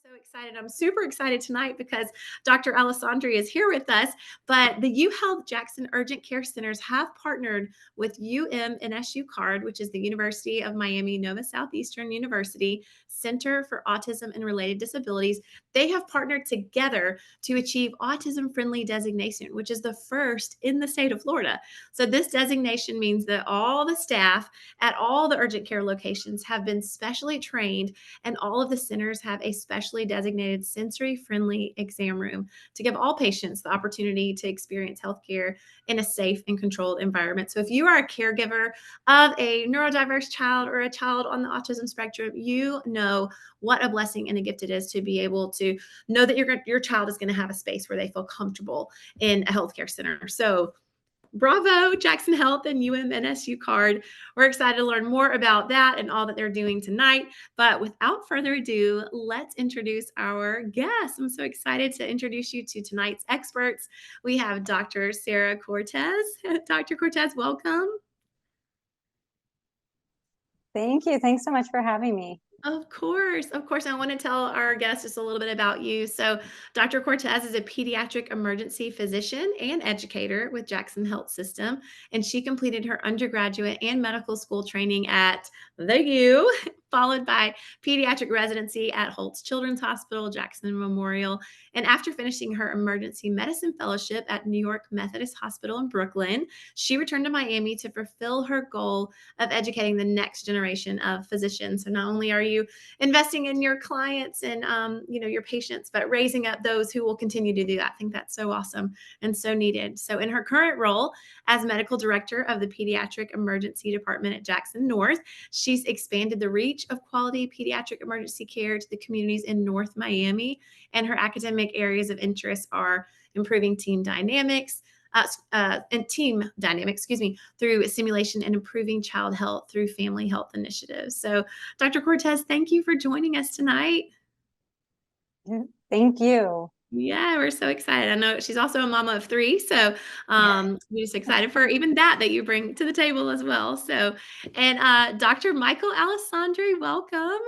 So excited. I'm super excited tonight because Dr. Alessandri is here with us. But the UHealth Jackson Urgent Care Centers have partnered with UMNSU CARD, which is the University of Miami Nova Southeastern University Center for Autism and Related Disabilities. They have partnered together to achieve autism friendly designation, which is the first in the state of Florida. So this designation means that all the staff at all the urgent care locations have been specially trained, and all of the centers have a specially designated sensory-friendly exam room to give all patients the opportunity to experience healthcare in a safe and controlled environment. So if you are a caregiver of a neurodiverse child or a child on the autism spectrum, you know what a blessing and a gift it is to be able to know that your child is going to have a space where they feel comfortable in a healthcare center. So bravo, Jackson Health and UMNSU CARD. We're excited to learn more about that and all that they're doing tonight. But without further ado, let's introduce our guests. I'm so excited to introduce you to tonight's experts. We have Dr. Sarah Cortez. Dr. Cortez, welcome. Thank you. Thanks so much for having me. Of course. I want to tell our guests just a little bit about you. So, Dr. Cortez is a pediatric emergency physician and educator with Jackson Health System, and she completed her undergraduate and medical school training at the U, followed by pediatric residency at Holtz Children's Hospital, Jackson Memorial. And after finishing her emergency medicine fellowship at New York Methodist Hospital in Brooklyn, she returned to Miami to fulfill her goal of educating the next generation of physicians. So not only are you investing in your clients and your patients, but raising up those who will continue to do that. I think that's so awesome and so needed. So in her current role as medical director of the pediatric emergency department at Jackson North, she's expanded the reach of quality pediatric emergency care to the communities in North Miami. And her academic areas of interest are improving team dynamics, through simulation and improving child health through family health initiatives. So, Dr. Cortez, thank you for joining us tonight. Thank you. Yeah, we're so excited. I know she's also a mama of 3, so we're just excited for even that you bring to the table as well. So, and Dr. Michael Alessandri, welcome.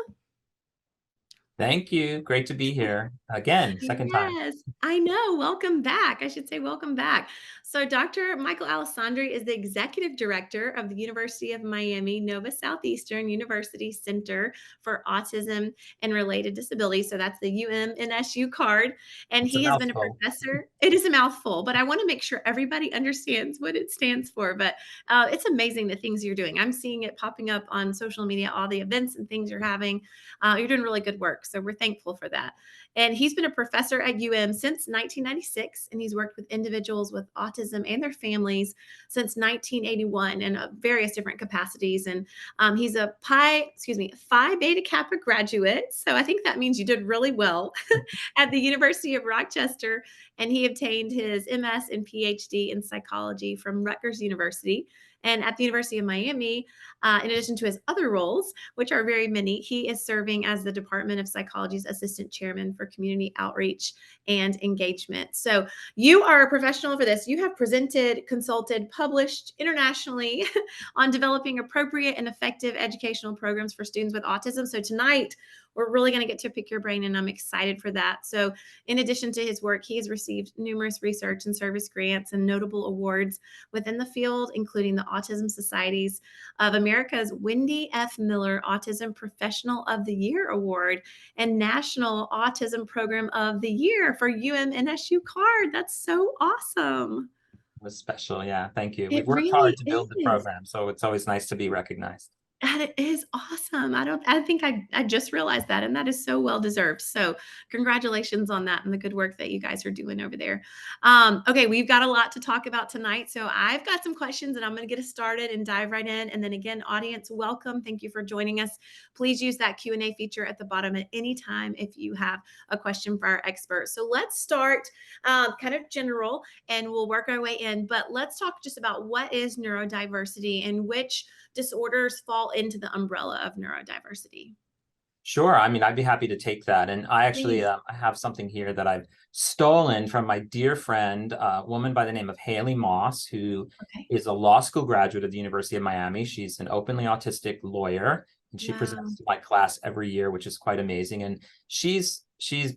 Thank you. Great to be here again, second time. Yes, I know. Welcome back. I should say welcome back. So Dr. Michael Alessandri is the executive director of the University of Miami Nova Southeastern University Center for Autism and Related Disabilities. So that's the UMNSU CARD. And he has been a professor. It is a mouthful, but I want to make sure everybody understands what it stands for. But it's amazing the things you're doing. I'm seeing it popping up on social media, all the events and things you're having. You're doing really good work. So we're thankful for that. And he's been a professor at UM since 1996, and he's worked with individuals with autism and their families since 1981 in various different capacities. And he's a Phi Beta Kappa graduate. So I think that means you did really well at the University of Rochester. And he obtained his MS and PhD in psychology from Rutgers University. And at the University of Miami, in addition to his other roles, which are very many, he is serving as the Department of Psychology's assistant chairman for community outreach and engagement. So you are a professional for this. You have presented, consulted, published internationally on developing appropriate and effective educational programs for students with autism. So tonight, we're really going to get to pick your brain, and I'm excited for that. So in addition to his work, he has received numerous research and service grants and notable awards within the field, including the Autism Societies of America's Wendy F. Miller Autism Professional of the Year Award and National Autism Program of the Year for UMNSU CARD. That's so awesome. It was special. Yeah. Thank you. We've worked hard to build the program, so it's always nice to be recognized. That is awesome. I think I just realized that, and that is so well deserved. So congratulations on that and the good work that you guys are doing over there. Okay, we've got a lot to talk about tonight. So I've got some questions, and I'm going to get us started and dive right in. And then again, audience, welcome. Thank you for joining us. Please use that Q&A feature at the bottom at any time if you have a question for our experts. So let's start kind of general, and we'll work our way in. But let's talk just about what is neurodiversity and which disorders fall into the umbrella of neurodiversity. Sure. I mean, I'd be happy to take that. And I actually I have something here that I've stolen from my dear friend, a woman by the name of Haley Moss, who is a law school graduate of the University of Miami. She's an openly autistic lawyer, and she Wow. presents to my class every year, which is quite amazing. And she's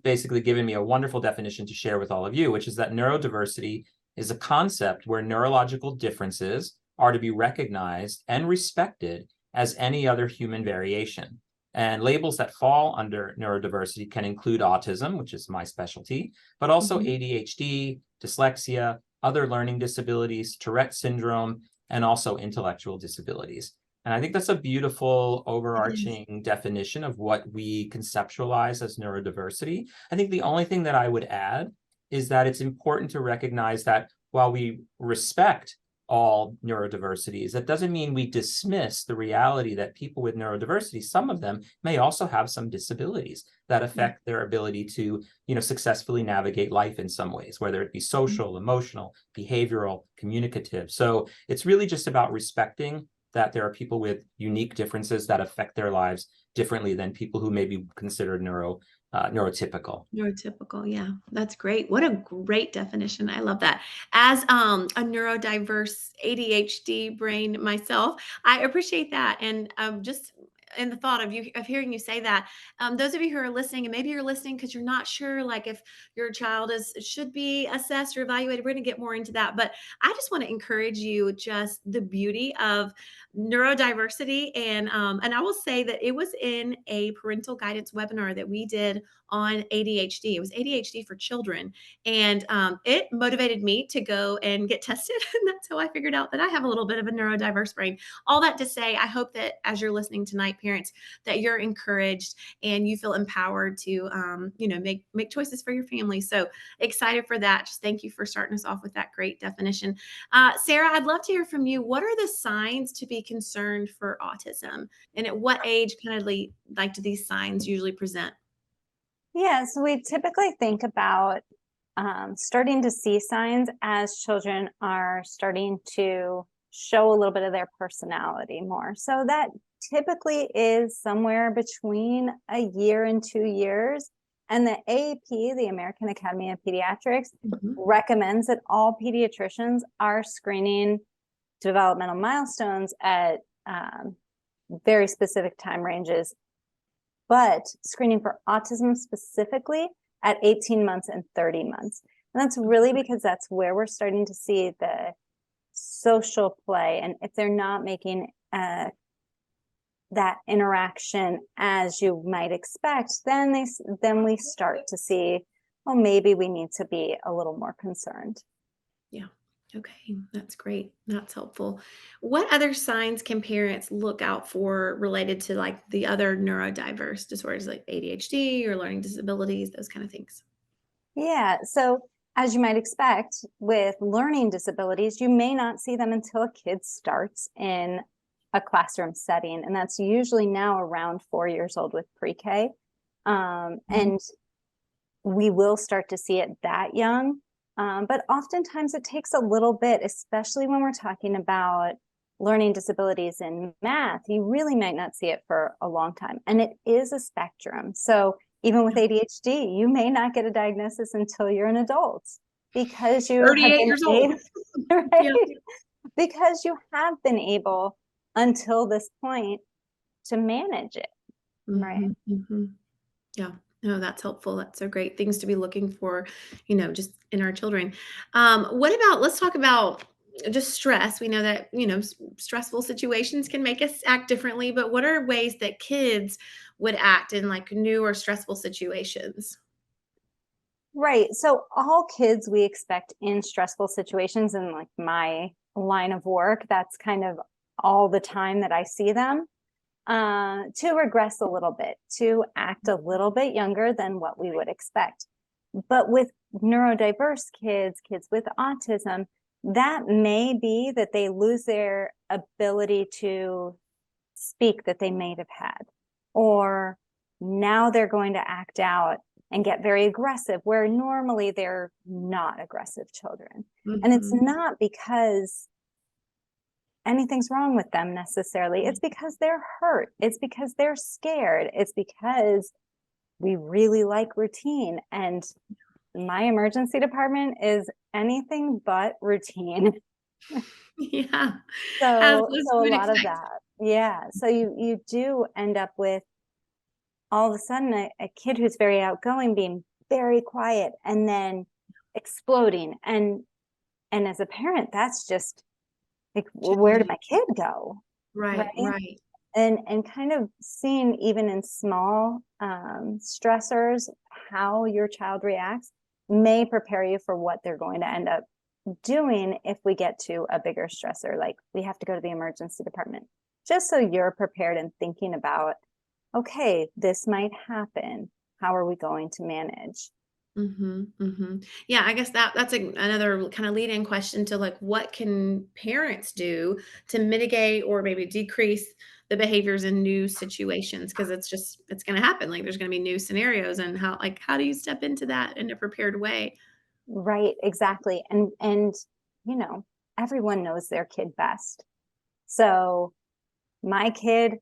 basically given me a wonderful definition to share with all of you, which is that neurodiversity is a concept where neurological differences are to be recognized and respected as any other human variation. And labels that fall under neurodiversity can include autism, which is my specialty, but also Mhm. ADHD, dyslexia, other learning disabilities, Tourette syndrome, and also intellectual disabilities. And I think that's a beautiful It is. overarching definition of what we conceptualize as neurodiversity. I think the only thing that I would add is that it's important to recognize that while we respect all neurodiversities, that doesn't mean we dismiss the reality that people with neurodiversity, some of them may also have some disabilities that Yeah. affect their ability to, successfully navigate life in some ways, whether it be Mhm. social, emotional, behavioral, communicative. So it's really just about respecting that there are people with unique differences that affect their lives differently than people who may be considered neurotypical. Neurotypical, yeah, that's great. What a great definition. I love that. As a neurodiverse ADHD brain myself, I appreciate that. And just in the thought of you of hearing you say that, those of you who are listening, and maybe you're listening because you're not sure, like if your child is should be assessed or evaluated. We're going to get more into that, but I just want to encourage you just the beauty of neurodiversity, and I will say that it was in a parental guidance webinar that we did on ADHD. It was ADHD for children. And it motivated me to go and get tested. And that's how I figured out that I have a little bit of a neurodiverse brain. All that to say, I hope that as you're listening tonight, parents, that you're encouraged and you feel empowered to, make choices for your family. So excited for that. Just thank you for starting us off with that great definition. Sarah, I'd love to hear from you. What are the signs to be concerned for autism? And at what age kind of like do these signs usually present? Yeah, so we typically think about starting to see signs as children are starting to show a little bit of their personality more. So that typically is somewhere between a year and 2 years. And the AAP, the American Academy of Pediatrics, Mhm. recommends that all pediatricians are screening developmental milestones at very specific time ranges, but screening for autism specifically at 18 months and 30 months. And that's really because that's where we're starting to see the social play. And if they're not making that interaction as you might expect, then we start to see, well, maybe we need to be a little more concerned. Yeah. Okay. That's great. That's helpful. What other signs can parents look out for related to like the other neurodiverse disorders like ADHD or learning disabilities, those kind of things? Yeah. So, as you might expect with learning disabilities, you may not see them until a kid starts in a classroom setting. And that's usually now around 4 years old with pre K. Mhm. And we will start to see it that young. But oftentimes it takes a little bit, especially when we're talking about learning disabilities in math. You really might not see it for a long time. And it is a spectrum. So even with Yeah. ADHD, you may not get a diagnosis until you're an adult because you have 38 been years old. able, right? Yeah. Because you have been able until this point to manage it, right? Mhm, mhm. Yeah. No, that's helpful. That's so great. Things to be looking for, just in our children. What about, let's talk about just stress. We know that, stressful situations can make us act differently, but what are ways that kids would act in like new or stressful situations? Right. So all kids we expect in stressful situations, and like my line of work, that's kind of all the time that I see them, to regress a little bit, to act a little bit younger than what we would expect. But with neurodiverse kids, kids with autism, that may be that they lose their ability to speak that they may have had, or now they're going to act out and get very aggressive where normally they're not aggressive children. And it's Mhm. not because anything's wrong with them necessarily. It's because they're hurt. It's because they're scared. It's because we really like routine. And my emergency department is anything but routine. Yeah. As So as a you would lot of expect. that. Yeah. So you do end up with all of a sudden a kid who's very outgoing being very quiet and then exploding. And as a parent, that's just like, well, where did Challenging. my kid go? Right, Right. right. And kind of seeing even in small stressors how your child reacts may prepare you for what they're going to end up doing if we get to a bigger stressor, like we have to go to the emergency department, just so you're prepared and thinking about, okay, this might happen. How are we going to manage? Yeah, I guess that's another kind of lead-in question to like what can parents do to mitigate or maybe decrease the behaviors in new situations because it's going to happen. Like there's going to be new scenarios and how do you step into that in a prepared way? Right, exactly. And you know, everyone knows their kid best. So my kid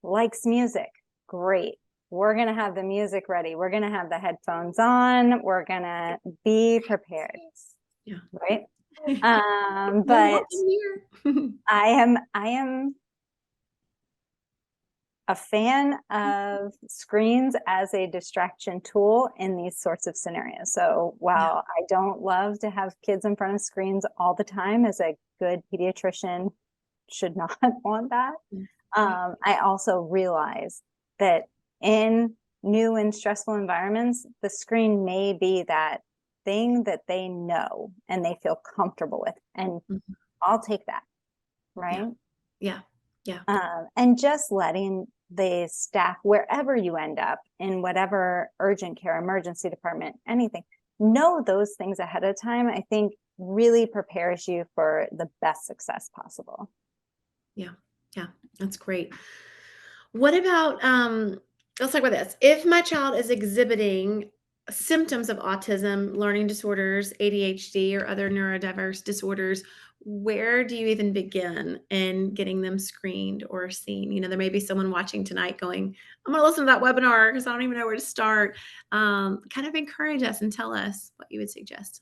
likes music. Great. We're going to have the music ready. We're going to have the headphones on. We're going to be prepared. Yeah. Right. You're But welcome here. I am a fan of screens as a distraction tool in these sorts of scenarios. So Yeah. while I don't love to have kids in front of screens all the time, as a good pediatrician should not want that, Right. I also realize that in new and stressful environments, the screen may be that thing that they know and they feel comfortable with. And Mhm. I'll take that. Yeah. Right. Yeah. Yeah. And just letting the staff, wherever you end up, in whatever urgent care, emergency department, anything, know those things ahead of time, I think really prepares you for the best success possible. Yeah. Yeah. That's great. What about let's talk about this. If my child is exhibiting symptoms of autism, learning disorders, ADHD, or other neurodiverse disorders, where do you even begin in getting them screened or seen? There may be someone watching tonight going, I'm going to listen to that webinar because I don't even know where to start. Kind of encourage us and tell us what you would suggest.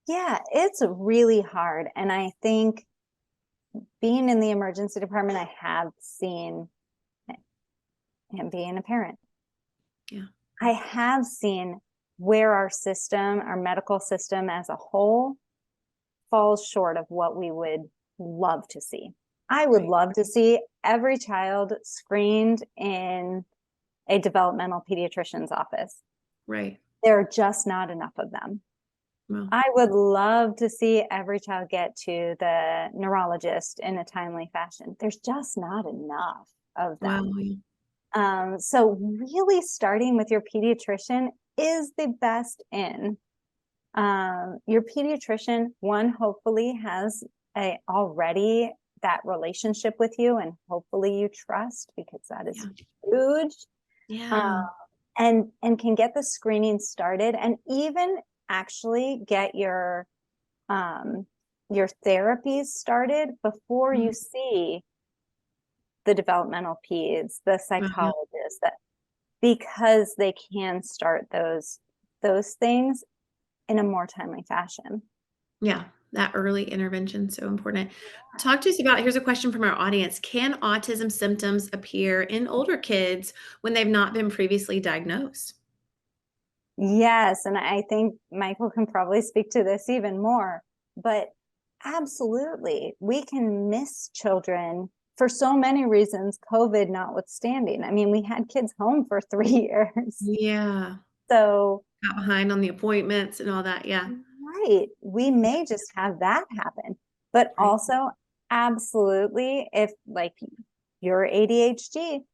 Yeah, it's really hard. And I think being in the emergency department, I have seen, and being a parent, Yeah. I have seen where our system, our medical system as a whole, falls short of what we would love to see. I would Right. love to see every child screened in a developmental pediatrician's office. Right. There are just not enough of them. Well, I would love to see every child get to the neurologist in a timely fashion. There's just not enough of wow. them. Yeah. So really starting with your pediatrician is the best in. Your pediatrician, one, hopefully has already that relationship with you, and hopefully you trust, because that is huge. Yeah. And can get the screening started, and even actually get your therapies started before you Mhm. see the developmental peds, the Wow, yeah. psychologist, that because they can start those things in a more timely fashion. Yeah, that early intervention so important. Talk to us about here's a question from our audience. Can autism symptoms appear in older kids when they've not been previously diagnosed? Yes, and I think Michael can probably speak to this even more, but absolutely, we can miss children for so many reasons, COVID notwithstanding. I mean, we had kids home for 3 years. Yeah. So, Got behind on the appointments and all that. Yeah. right, we may just have that happen, but Right. also absolutely, if like your ADHD,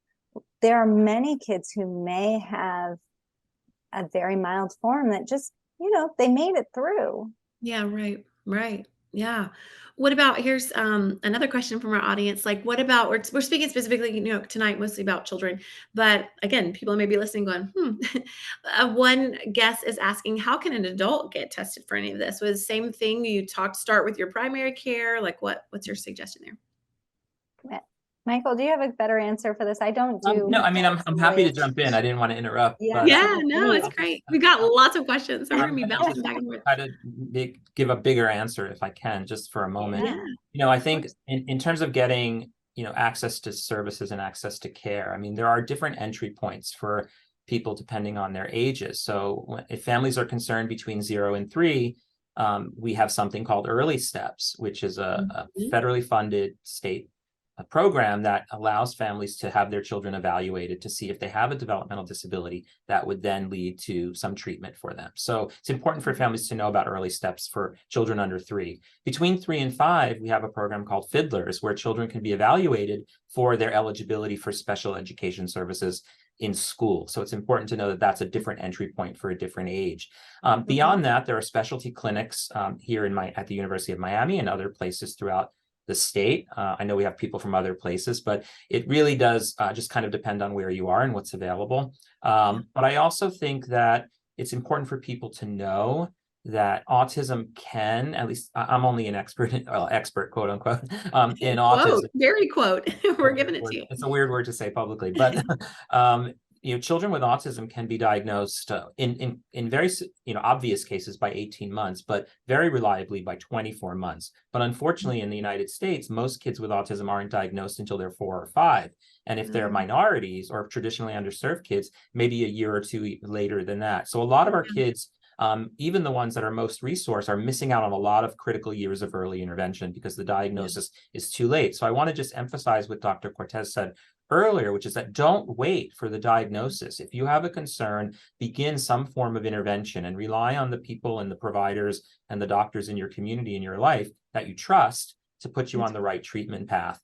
there are many kids who may have a very mild form that just, they made it through. Yeah, right. Right. Yeah. What about here's another question from our audience. Like, what about we're speaking specifically, tonight mostly about children, but again, people may be listening going, one guest is asking, how can an adult get tested for any of this? Was the same thing you start with your primary care? Like what's your suggestion there? Michael, do you have a better answer for this? I don't do No, I mean, I'm adults happy to with, jump in. I didn't want to interrupt, yeah, but Yeah, no, it's great. We've got lots of questions, so we're I'm gonna be gonna bouncing just back and forth. try to give a bigger answer if I can, just for a moment. yeah, Yeah, I of think course. in terms of getting access to services and access to care. I mean, there are different entry points for people depending on their ages. So if families are concerned between 0 and 3, we have something called Early Steps, which is a federally funded state program that allows families to have their children evaluated to see if they have a developmental disability that would then lead to some treatment for them. So it's important for families to know about Early Steps for children under 3. Between 3 and 5, we have a program called Fiddlers, where children can be evaluated for their eligibility for special education services in school. So it's important to know that that's a different entry point for a different age. Beyond that, there are specialty clinics here at the University of Miami and other places throughout the state. I know we have people from other places, but it really does just kind of depend on where you are and what's available. But I also think that it's important for people to know that autism can, at least I'm only an expert, quote unquote, in Quote, autism. very quote. We're giving it to you. It's a weird word to say publicly, but children with autism can be diagnosed in very obvious cases by 18 months, but very reliably by 24 months. But unfortunately, in the United States, most kids with autism aren't diagnosed until they're 4 or 5. And if they're minorities or traditionally underserved kids, maybe a year or 2 later than that. So a lot of our kids, even the ones that are most resourced, are missing out on a lot of critical years of early intervention because the diagnosis is too late. So I want to just emphasize what Dr. Cortez said earlier, which is that don't wait for the diagnosis. If you have a concern, begin some form of intervention and rely on the people and the providers and the doctors in your community, in your life, that you trust to put you on the right treatment path.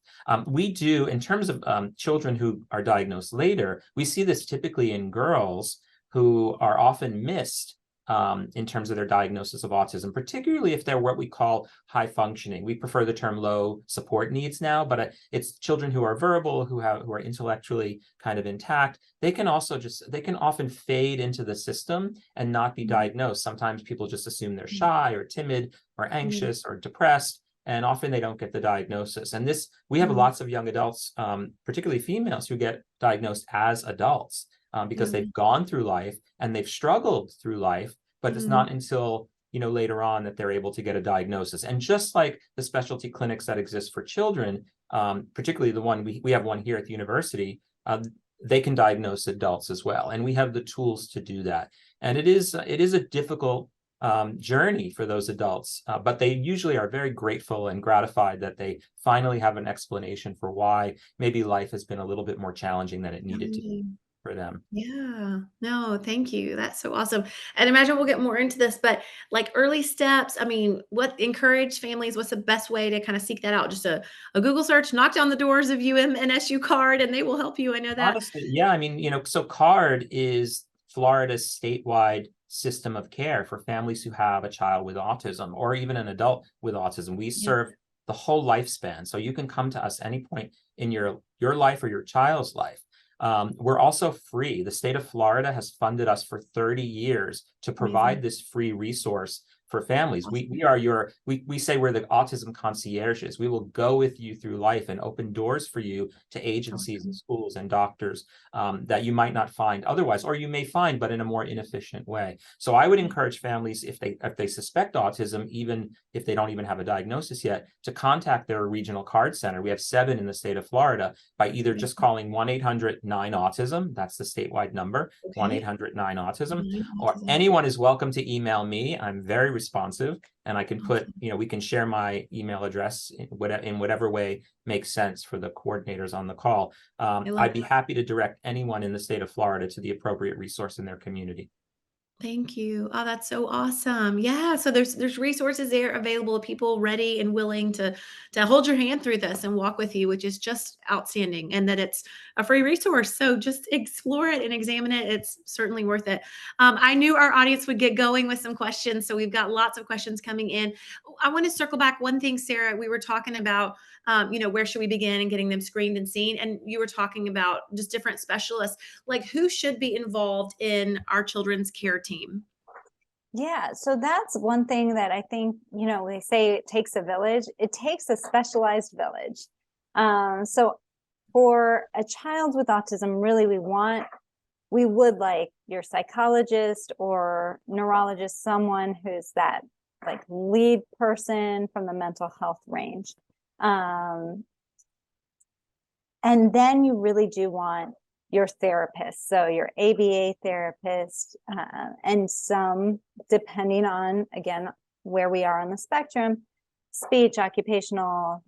We do, in terms of children who are diagnosed later, we see this typically in girls who are often missed in terms of their diagnosis of autism, particularly if they're what we call high functioning. We prefer the term low support needs now, but it's children who are verbal, who are intellectually kind of intact. They can often fade into the system and not be diagnosed. Sometimes people just assume they're shy or timid or anxious or depressed, and often they don't get the diagnosis. And we have lots of young adults, particularly females, who get diagnosed as adults. Because they've gone through life and they've struggled through life, but it's not until later on that they're able to get a diagnosis. And just like the specialty clinics that exist for children, particularly the one we have one here at the university, they can diagnose adults as well, and we have the tools to do that. And it is a difficult journey for those adults, but they usually are very grateful and gratified that they finally have an explanation for why maybe life has been a little bit more challenging than it needed to be for them. Yeah, no, thank you. That's so awesome. And imagine we'll get more into this, but like Early Steps, I mean, what encourage families? What's the best way to kind of seek that out? Just a Google search, knock down the doors of UMNSU CARD, and they will help you. I know that. Honestly, yeah, I mean, so CARD is Florida's statewide system of care for families who have a child with autism or even an adult with autism. We serve the whole lifespan. So you can come to us any point in your life or your child's life. We're also free. The state of Florida has funded us for 30 years to provide this free resource for families. We say we're the autism concierges. We will go with you through life and open doors for you to agencies and schools and doctors that you might not find otherwise, or you may find, but in a more inefficient way. So I would encourage families, if they suspect autism, even if they don't even have a diagnosis yet, to contact their regional CARD center. We have 7 in the state of Florida, by either just calling 1-800-9-AUTISM. That's the statewide number, 1-800-9-AUTISM, or anyone is welcome to email me. I'm very responsive, and I can put, we can share my email address in whatever way makes sense for the coordinators on the call. I'd be happy to direct anyone in the state of Florida to the appropriate resource in their community. Thank you. Oh, that's so awesome. Yeah. So there's resources there available, people ready and willing to hold your hand through this and walk with you, which is just outstanding. And that it's a free resource. So just explore it and examine it. It's certainly worth it. I knew our audience would get going with some questions. So we've got lots of questions coming in. I want to circle back one thing, Sarah. We were talking about where should we begin in getting them screened and seen? And you were talking about just different specialists, like who should be involved in our children's care team? Yeah, so that's one thing that I think, they say it takes a village. It takes a specialized village. So for a child with autism, really, we would like your psychologist or neurologist, someone who's that like lead person from the mental health range. And then you really do want your therapist, so your ABA therapist, and some, depending on, again, where we are on the spectrum, speech, occupational,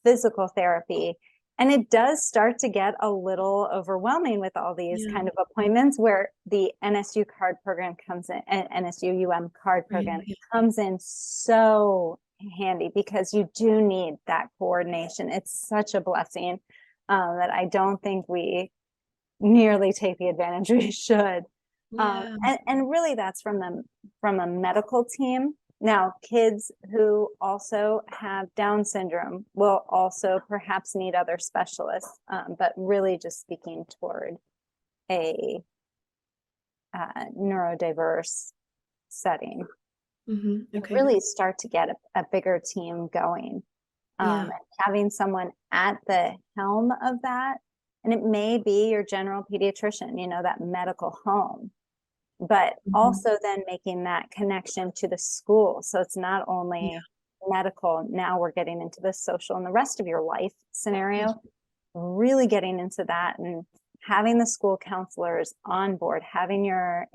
physical therapy. And it does start to get a little overwhelming with all these kind of appointments, where the NSU card program comes in, and NSU card program comes in so handy, because you do need that coordination. It's such a blessing that I don't think we nearly take the advantage we should. And really, that's from a medical team. Now, kids who also have Down syndrome will also perhaps need other specialists, but really just speaking toward a neurodiverse setting. Okay. Really start to get a bigger team going. Having someone at the helm of that, and it may be your general pediatrician, that medical home, but also then making that connection to the school. So it's not only medical, now we're getting into the social and the rest of your life scenario, really getting into that, and having the school counselors on board, having your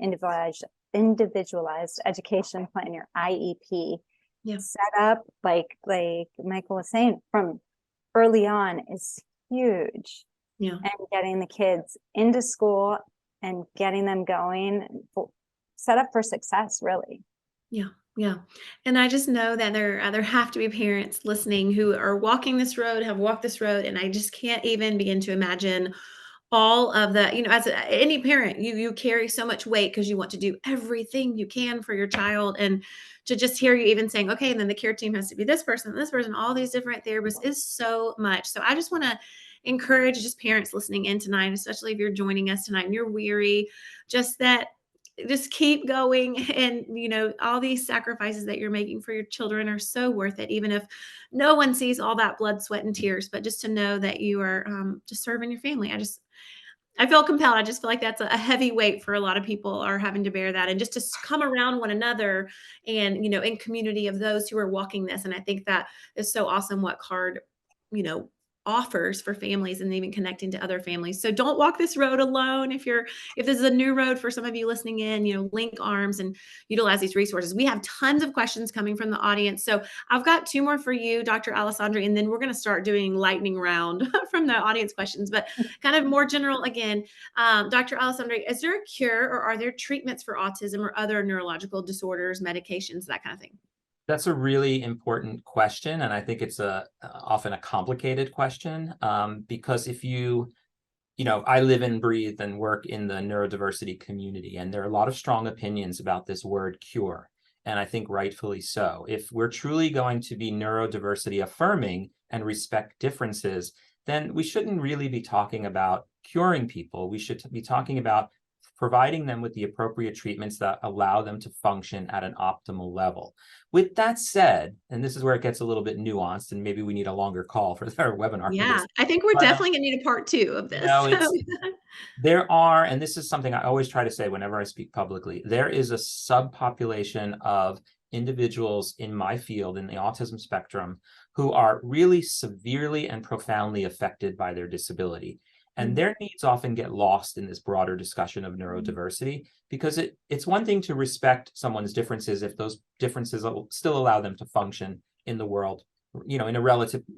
individualized education plan, your IEP set up, like Michael was saying, from early on is huge. And getting the kids into school and getting them going, set up for success, really. Yeah. And I just know that there have to be parents listening who are walking this road, have walked this road, and I just can't even begin to imagine all of the, as any parent, you carry so much weight because you want to do everything you can for your child. And to just hear you even saying, okay, and then the care team has to be this person, all these different therapists, is so much. So I just want to encourage just parents listening in tonight, especially if you're joining us tonight and you're weary, just keep going. And, all these sacrifices that you're making for your children are so worth it, even if no one sees all that blood, sweat, and tears, but just to know that you are just serving your family. I feel compelled. I just feel like that's a heavy weight for a lot of people, are having to bear that, and just to come around one another and, in community of those who are walking this. And I think that is so awesome what CARD, offers for families, and even connecting to other families. So don't walk this road alone. If this is a new road for some of you listening in, link arms and utilize these resources. We have tons of questions coming from the audience. So I've got 2 more for you, Dr. Alessandri, and then we're going to start doing lightning round from the audience questions, but kind of more general again. Dr. Alessandri, is there a cure, or are there treatments for autism or other neurological disorders, medications, that kind of thing? That's a really important question, and I think it's often a complicated question, because if I live and breathe and work in the neurodiversity community, and there are a lot of strong opinions about this word cure, and I think rightfully so. If we're truly going to be neurodiversity affirming and respect differences, then we shouldn't really be talking about curing people. We should be talking about providing them with the appropriate treatments that allow them to function at an optimal level. With that said, and this is where it gets a little bit nuanced, and maybe we need a longer call for our webinar for this. I think we're definitely going to need a part 2 of this. There are, and this is something I always try to say whenever I speak publicly, there is a subpopulation of individuals in my field, in the autism spectrum, who are really severely and profoundly affected by their disability. And their needs often get lost in this broader discussion of neurodiversity, because it's one thing to respect someone's differences if those differences still allow them to function in the world, in a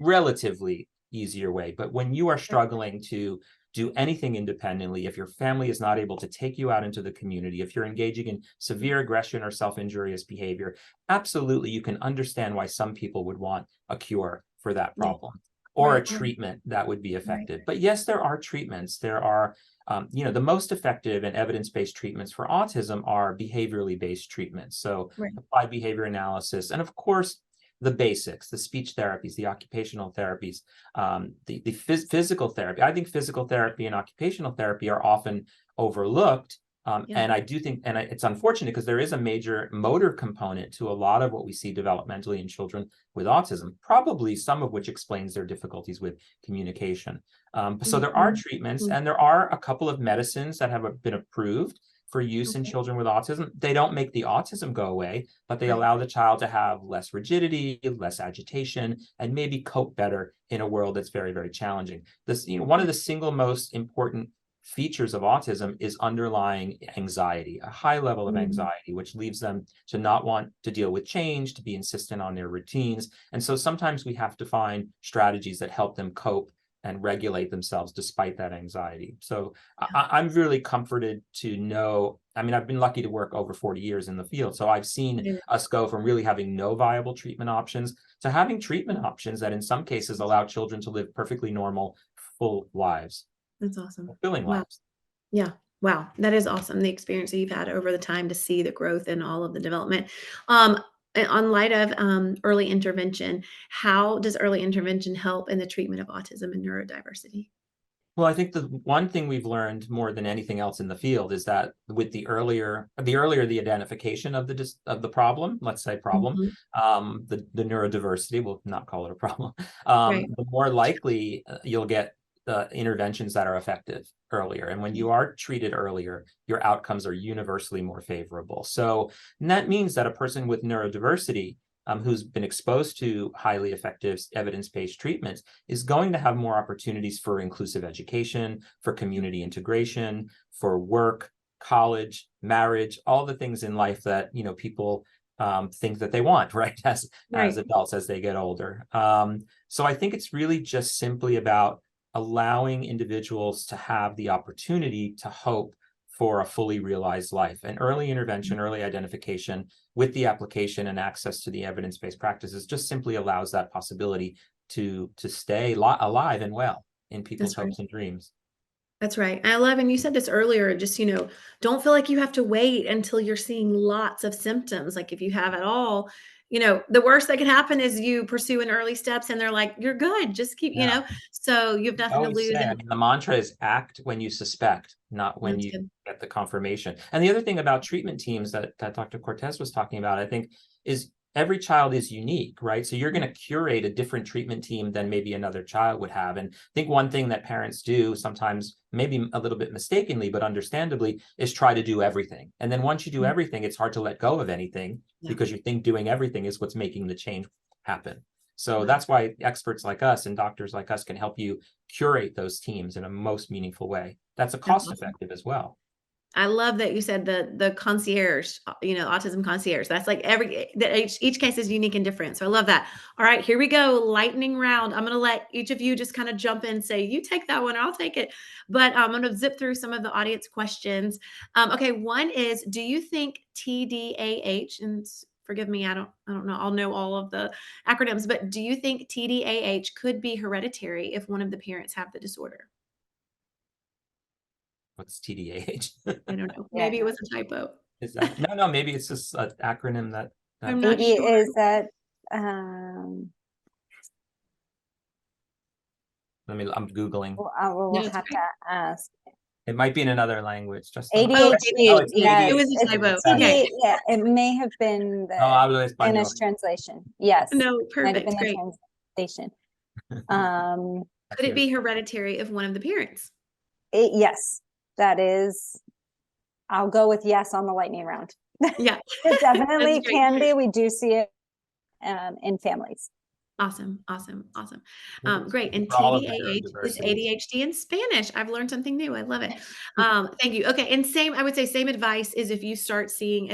relatively easier way. But when you are struggling to do anything independently, if your family is not able to take you out into the community, if you're engaging in severe aggression or self-injurious behavior, absolutely, you can understand why some people would want a cure for that problem. Or a treatment that would be effective. But yes, there are treatments. There are, the most effective and evidence-based treatments for autism are behaviorally based treatments. So applied behavior analysis, and of course, the basics, the speech therapies, the occupational therapies, the physical therapy. I think physical therapy and occupational therapy are often overlooked. And I do think, and it's unfortunate, because there is a major motor component to a lot of what we see developmentally in children with autism, probably some of which explains their difficulties with communication. So there are treatments, and there are a couple of medicines that have been approved for use in Okay. children with autism. They don't make the autism go away, but they Right. allow the child to have less rigidity, less agitation, and maybe cope better in a world that's very, very challenging. This, one of the single most important features of autism is underlying anxiety, a high level of Mhm. anxiety, which leaves them to not want to deal with change, to be insistent on their routines. And so sometimes we have to find strategies that help them cope and regulate themselves despite that anxiety. So I'm really comforted to know, I mean, I've been lucky to work over 40 years in the field. So I've seen Yeah. us go from really having no viable treatment options to having treatment options that in some cases allow children to live perfectly normal, full lives, That's awesome. fulfilling Wow. lives. Yeah. Wow. That is awesome. The experience that you've had over the time to see the growth and all of the development. Um, on light of early intervention, how does early intervention help in the treatment of autism and neurodiversity? Well, I think the one thing we've learned more than anything else in the field is that with the earlier the identification of the problem, let's say problem, Mhm. the neurodiversity, we'll not call it a problem, Right. the more likely you'll get the interventions that are effective earlier. And when you are treated earlier, your outcomes are universally more favorable. So, and that means that a person with neurodiversity who's been exposed to highly effective evidence-based treatments is going to have more opportunities for inclusive education, for community integration, for work, college, marriage, all the things in life that people think that they want, right? As Right. adults as they get older. So I think it's really just simply about allowing individuals to have the opportunity to hope for a fully realized life. And early intervention, early identification with the application and access to the evidence-based practices just simply allows that possibility to stay alive and well in people's That's right. hopes and dreams. That's right. I love, and you said this earlier, just, don't feel like you have to wait until you're seeing lots of symptoms. Like if you have it all, the worst that can happen is you pursue an early steps and they're like, you're good. Just keep, Yeah. so you have I nothing to always lose. say, I And mean, the mantra is act when you suspect, not when that's you good. get the confirmation. And the other thing about treatment teams that Dr. Cortez was talking about, I think, is every child is unique, right? So you're going to curate a different treatment team than maybe another child would have. And I think one thing that parents do sometimes, maybe a little bit mistakenly, but understandably, is try to do everything. And then once you do Mhm. everything, it's hard to let go of anything Yeah. because you think doing everything is what's making the change happen. So Wow. that's why experts like us and doctors like us can help you curate those teams in a most meaningful way. That's a That's cost awesome. effective as well. I love that you said the concierge, autism concierge. That's like each case is unique and different. So I love that. All right, here we go. Lightning round. I'm gonna let each of you just kind of jump in and say, you take that one, or I'll take it. But I'm gonna zip through some of the audience questions. Okay, one is, do you think TDAH, and forgive me, I don't know, I'll know all of the acronyms, but do you think TDAH could be hereditary if one of the parents have the disorder? What's TDAH? I don't know. Yeah. Maybe it was a typo. Is that no, maybe it's just an acronym that I'm not Maybe sure. is that um I'm Googling. we'll No, it's have to great. ask. It might be in another language. Just Oh, oh, ADHD, it's yes, it was a it's ADHD. typo. Okay. AD, yeah, it may have been No, the hablo Spanish español. translation. Yes, No, might have been perfect. the Great. translation. Um, Could it be hereditary if one of the parents? yes, that is, I'll go with yes on the lightning round. Yeah. It That's definitely great. can be. We do see it in families. Awesome, awesome, awesome. Maybe Great. And for all of the TDAH is neurodiversities. ADHD in Spanish. I've learned something new. I love it. Thank you. Okay. And I would say same advice is if you start seeing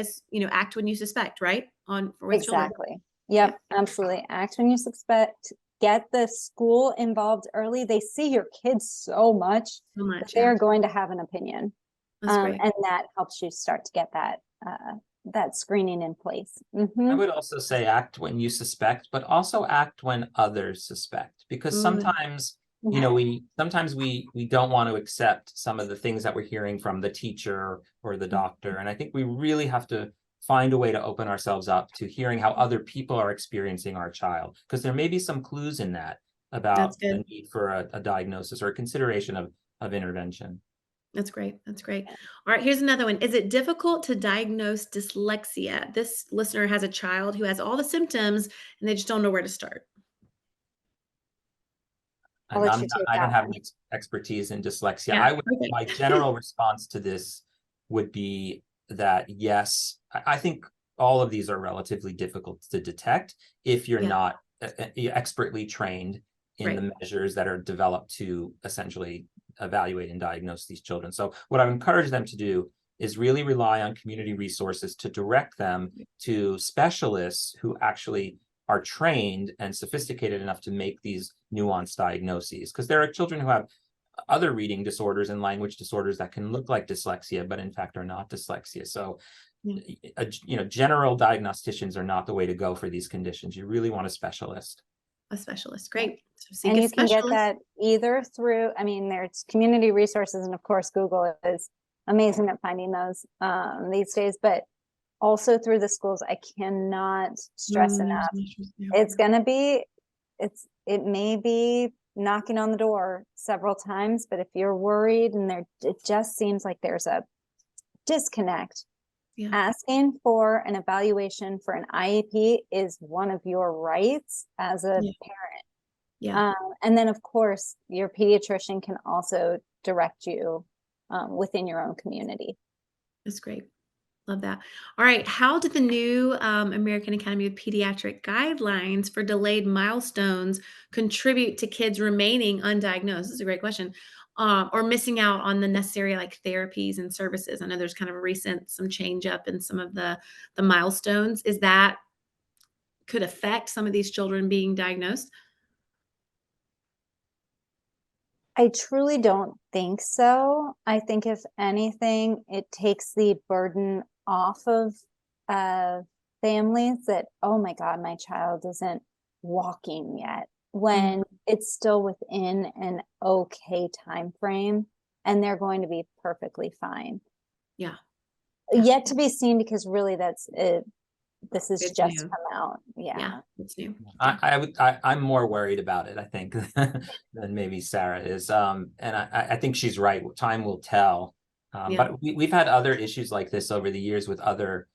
act when you suspect, right? With children. Exactly. Yeah. Yep, absolutely. Act when you suspect. Get the school involved early. They see your kids so much So that much. they Yeah. are going to have an opinion. That's great. And that helps you start to get that screening in place. I Mhm. would also say act when you suspect, but also act when others suspect, because Ooh, sometimes, we don't want to accept some of the things that we're hearing from the teacher or the doctor. And I think we really have to find a way to open ourselves up to hearing how other people are experiencing our child, because there may be some clues in that that's about good. the need for a diagnosis or a consideration of intervention. That's great. That's great. All right, here's another one. Is it difficult to diagnose dyslexia? This listener has a child who has all the symptoms and they just don't know where to start. I'll And let you take I don't that have one. any expertise in dyslexia. Yeah. My Okay. general response to this would be that, yes, I think all of these are relatively difficult to detect if you're Yeah. not expertly trained in Right. the measures that are developed to essentially evaluate and diagnose these children. So what I would encourage them to do is really rely on community resources to direct them to specialists who actually are trained and sophisticated enough to make these nuanced diagnoses. Because there are children who have other reading disorders and language disorders that can look like dyslexia, but in fact are not dyslexia. So, general diagnosticians are not the way to go for these conditions. You really want a specialist. A specialist. Great. So seek And a you can get specialist. that either through, I mean, there's community resources, and of course, Google is amazing at finding those these days, but also through the schools. I cannot stress enough. It's going to be, it may be knocking on the door several times, but if you're worried and it just seems like there's a disconnect, asking for an evaluation for an IEP is one of your rights as a parent. Yeah. And then, of course, your pediatrician can also direct you within your own community. That's great. Love that. All right. How did the new American Academy of Pediatric guidelines for delayed milestones contribute to kids remaining undiagnosed? This is a great question. Or missing out on the necessary like therapies and services. I know there's kind of a recent some change up in some of the milestones. Is that could affect some of these children being diagnosed? I truly don't think so. I think if anything, it takes the burden off of families that, oh my God, my child isn't walking yet, when it's still within an okay time frame and they're going to be perfectly fine. Yeah. Yet to be seen, because really that's it. This is It's just new. come out. Yeah. It's new. I'm more worried about it, I think, than maybe Sarah is. And I think she's right. Time will tell. But we've had other issues like this over the years with other,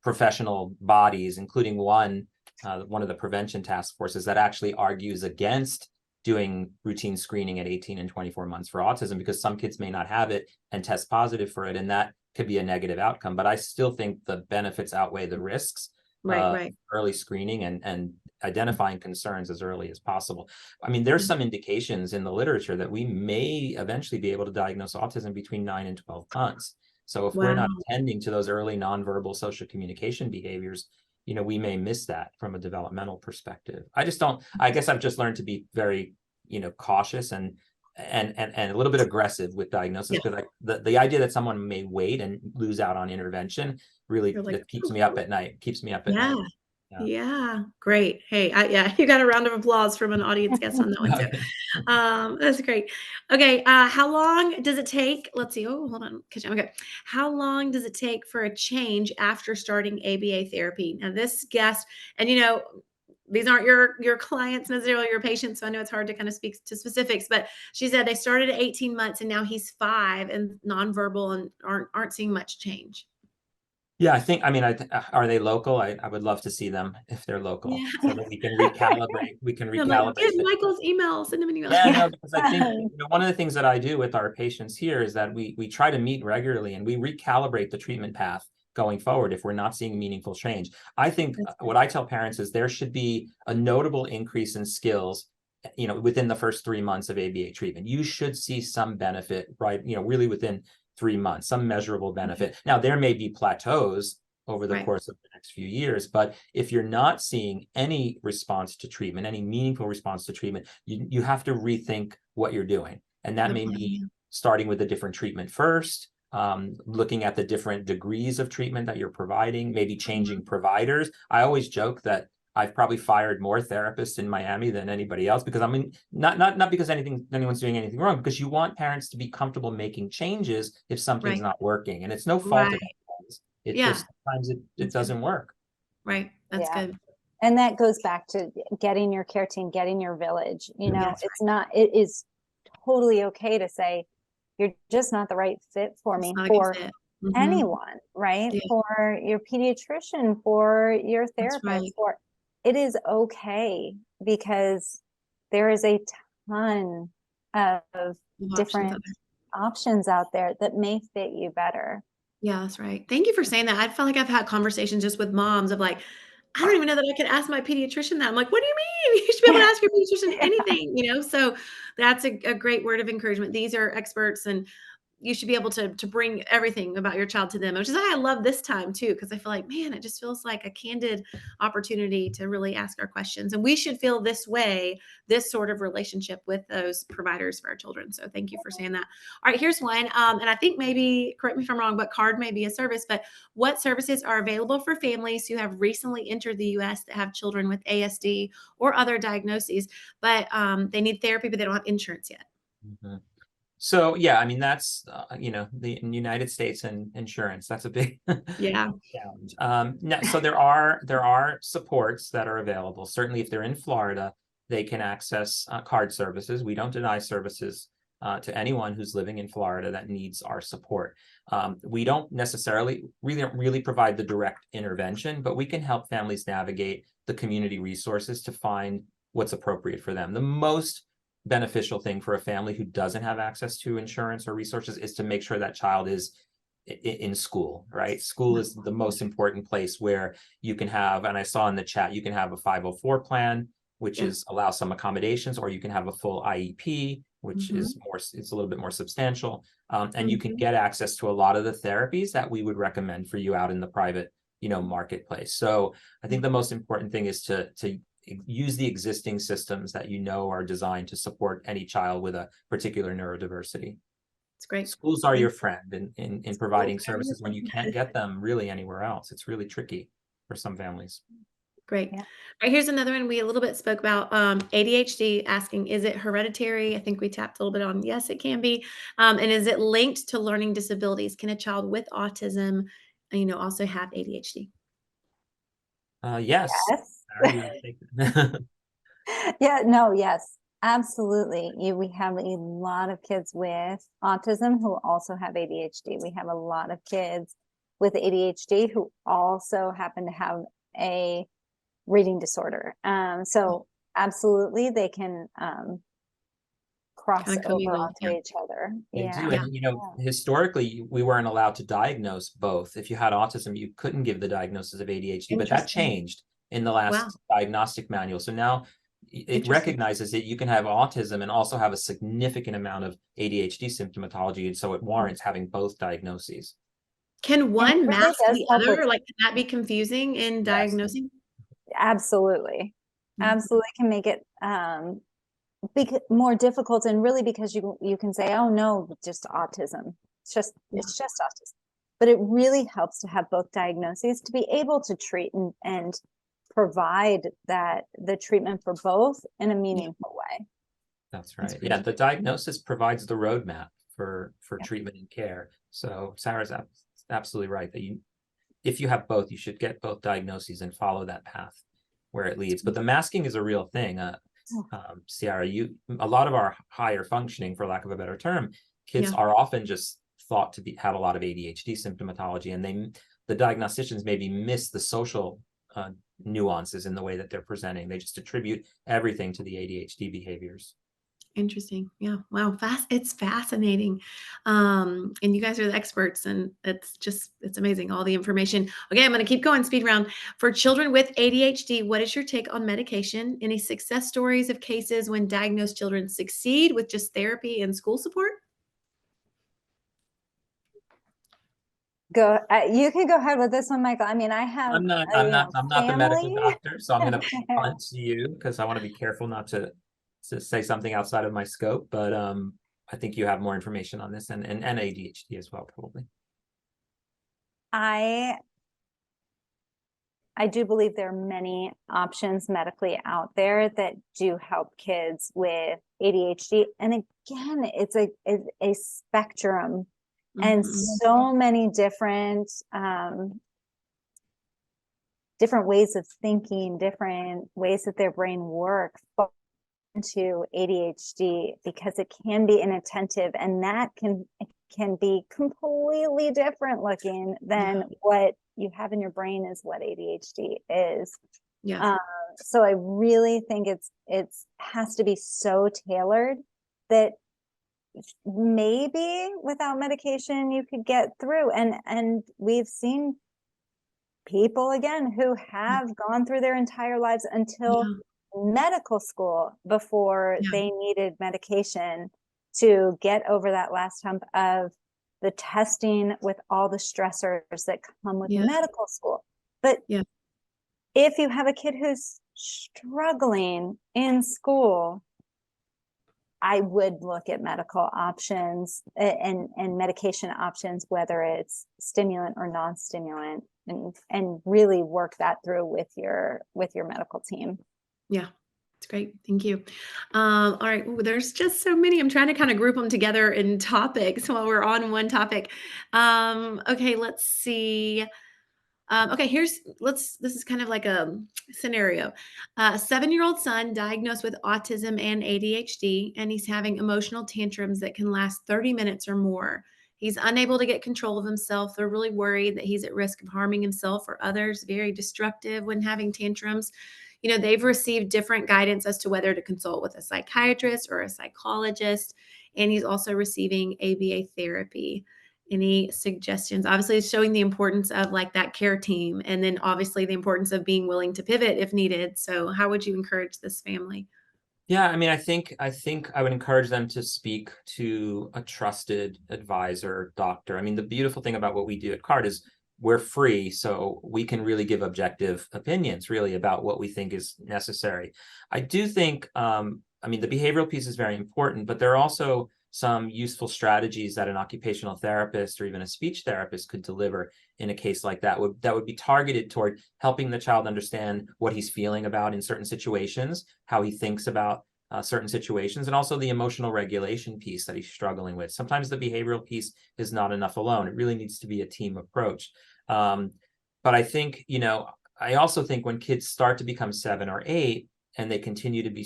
professional bodies, including one of the prevention task forces that actually argues against doing routine screening at 18 and 24 months for autism, because some kids may not have it and test positive for it, and that could be a negative outcome. But I still think the benefits outweigh the risks. Right. Early screening and identifying concerns as early as possible. I mean, there's some indications in the literature that we may eventually be able to diagnose autism between 9 and 12 months. So if we're not attending to those early nonverbal social communication behaviors, we may miss that from a developmental perspective. I guess I've just learned to be very, cautious and a little bit aggressive with diagnosis, because the idea that someone may wait and lose out on intervention really keeps me up at night. Night. Yeah. Great. Hey, you got a round of applause from an audience guest on that one too. That's great. Okay. How long does it take? Let's see. Oh, hold on. Okay. How long does it take for a change after starting ABA therapy? Now, this guest, and these aren't your clients necessarily, your patients, so I know it's hard to kind of speak to specifics, but she said they started at 18 months and now he's 5 and nonverbal and aren't seeing much change. Yeah, are they local? I would love to see them if they're local, so that we can recalibrate. Get Michael's email, send him an email. Yeah, no, because I think one of the things that I do with our patients here is that we try to meet regularly and we recalibrate the treatment path going forward if we're not seeing meaningful change. I think what I tell parents is there should be a notable increase in skills, within the first 3 months of ABA treatment. You should see some benefit, right? Really within 3 months, some measurable benefit. Now, there may be plateaus over the course of the next few years, but if you're not seeing any response to treatment, any meaningful response to treatment, you have to rethink what you're doing. And that may be starting with a different treatment first, looking at the different degrees of treatment that you're providing, maybe changing providers. I always joke that I've probably fired more therapists in Miami than anybody else, because not because anyone's doing anything wrong, because you want parents to be comfortable making changes if something's not working, and it's no fault of anyone's. It just sometimes it doesn't work. Right. That's good. And that goes back to getting your care team, getting your village. It is totally okay to say, you're just not the right fit for me, for anyone, right? Yeah. For your pediatrician, for your therapist, it is okay, because there is a ton of different options out there that may fit you better. Yeah, that's right. Thank you for saying that. I feel like I've had conversations just with moms of like, I don't even know that I could ask my pediatrician that. I'm like, what do you mean? You should be able to ask your pediatrician Yeah. anything, you know? So that's a great word of encouragement. These are experts, and you should be able to bring everything about your child to them, which is why I love this time too, because I feel like, man, it just feels like a candid opportunity to really ask our questions. And we should feel this way, this sort of relationship with those providers for our children. So thank you for saying that. All right, here's one. And I think maybe, correct me if I'm wrong, but CARD may be a service, but what services are available for families who have recently entered the US that have children with ASD or other diagnoses, but they need therapy, but they don't have insurance yet? Mhm. So yeah, I mean that's the in United States and insurance, that's a big Yeah. challenge. No, so there are supports that are available. Certainly, if they're in Florida, they can access card services. We don't deny services to anyone who's living in Florida that needs our support. We don't necessarily really provide the direct intervention, but we can help families navigate the community resources to find what's appropriate for them. The most beneficial thing for a family who doesn't have access to insurance or resources is to make sure that child is in school, right? School is the most important place where you can have, and I saw in the chat, you can have a 504 plan, which Yeah. is allow some accommodations, or you can have a full IEP, which Mhm. is it's a little bit more substantial. And you can Mhm. get access to a lot of the therapies that we would recommend for you out in the private, marketplace. So I think the most important thing is to use the existing systems that are designed to support any child with a particular neurodiversity. It's great. Schools are Thank your friend in you. providing services when you can't get them really anywhere else. It's really tricky for some families. Great. Yeah. All right, here's another one we a little bit spoke about, ADHD, asking, is it hereditary? I think we tapped a little bit on, yes, it can be. And is it linked to learning disabilities? Can a child with autism, also have ADHD? Yes. Yes. Sarah, you want to take it? Yeah, no, yes, absolutely. We have a lot of kids with autism who also have ADHD. We have a lot of kids with ADHD who also happen to have a reading disorder. So absolutely they can cross Kind of over commingle. onto Yeah. each other. They Yeah. do. Yeah. And, historically, we weren't allowed to diagnose both. If you had autism, you couldn't give the diagnosis of ADHD, but that Interesting. changed in the Wow. last diagnostic manual. So now it Interesting. recognizes that you can have autism and also have a significant amount of ADHD symptomatology. And so it warrants having both diagnoses. Can And it one really mask does the help with, other? Like, can that be confusing in Yes. diagnosing? absolutely, Mhm. absolutely can make it more difficult, and really because you can say, oh no, just autism, Yeah. it's just autism, but it really helps to have both diagnoses to be able to treat and provide that the treatment for both in a Yeah. meaningful way. That's That's right. Yeah, great. the diagnosis provides the roadmap for Yeah. treatment and care. So Sarah's absolutely right that if you have both, you should get both diagnoses and follow that path where it leads. But the masking is a real thing. Ciara, a lot of our higher functioning, for lack of a better term, kids Yeah. are often just thought to have a lot of ADHD symptomatology, and the diagnosticians maybe miss the social nuances in the way that they're presenting. They just attribute everything to the ADHD behaviors. Interesting. Yeah. Wow. It's fascinating. And you guys are the experts, and it's amazing. All the information. Okay. I'm going to keep going. Speed round. For children with ADHD, what is your take on medication? Any success stories of cases when diagnosed children succeed with just therapy and school support? Go, you can go ahead with this one, Michael. I mean, I have I'm not the medical family. doctor, so I'm going to punt to you because I want to be careful not to say something outside of my scope. But I think you have more information on this and ADHD as well, probably. I do believe there are many options medically out there that do help kids with ADHD. And again, it's a spectrum and Mhm. so many different different ways of thinking, different ways that their brain works into ADHD, because it can be inattentive, and that can be completely different looking than what you have in your brain is what ADHD is. Yeah. So I really think it's has to be so tailored that maybe without medication you could get through. And we've seen people again who have gone through their entire lives until Yeah. medical school before Yeah. they needed medication to get over that last hump of the testing with all the stressors that come with Yeah. medical school. But Yeah. if you have a kid who's struggling in school, I would look at medical options and medication options, whether it's stimulant or non-stimulant, and really work that through with your medical team. Yeah. It's great. Thank you. All right. Ooh, there's just so many. I'm trying to kind of group them together in topics while we're on one topic. Okay, let's see. Okay, this is kind of like a scenario. A 7-year-old son diagnosed with autism and ADHD, and he's having emotional tantrums that can last 30 minutes or more. He's unable to get control of himself. They're really worried that he's at risk of harming himself or others, very destructive when having tantrums. They've received different guidance as to whether to consult with a psychiatrist or a psychologist, and he's also receiving ABA therapy. Any suggestions? Obviously, it's showing the importance of like that care team, and then obviously the importance of being willing to pivot if needed. So, how would you encourage this family? Yeah, I mean, I think I would encourage them to speak to a trusted advisor, doctor. I mean, the beautiful thing about what we do at CARD is we're free, so we can really give objective opinions really about what we think is necessary. I do think, I mean, the behavioral piece is very important, but there are also some useful strategies that an occupational therapist or even a speech therapist could deliver in a case like that would be targeted toward helping the child understand what he's feeling about in certain situations, how he thinks about certain situations, and also the emotional regulation piece that he's struggling with. Sometimes the behavioral piece is not enough alone. It really needs to be a team approach. But I think, I also think when kids start to become 7 or 8, and they continue to be,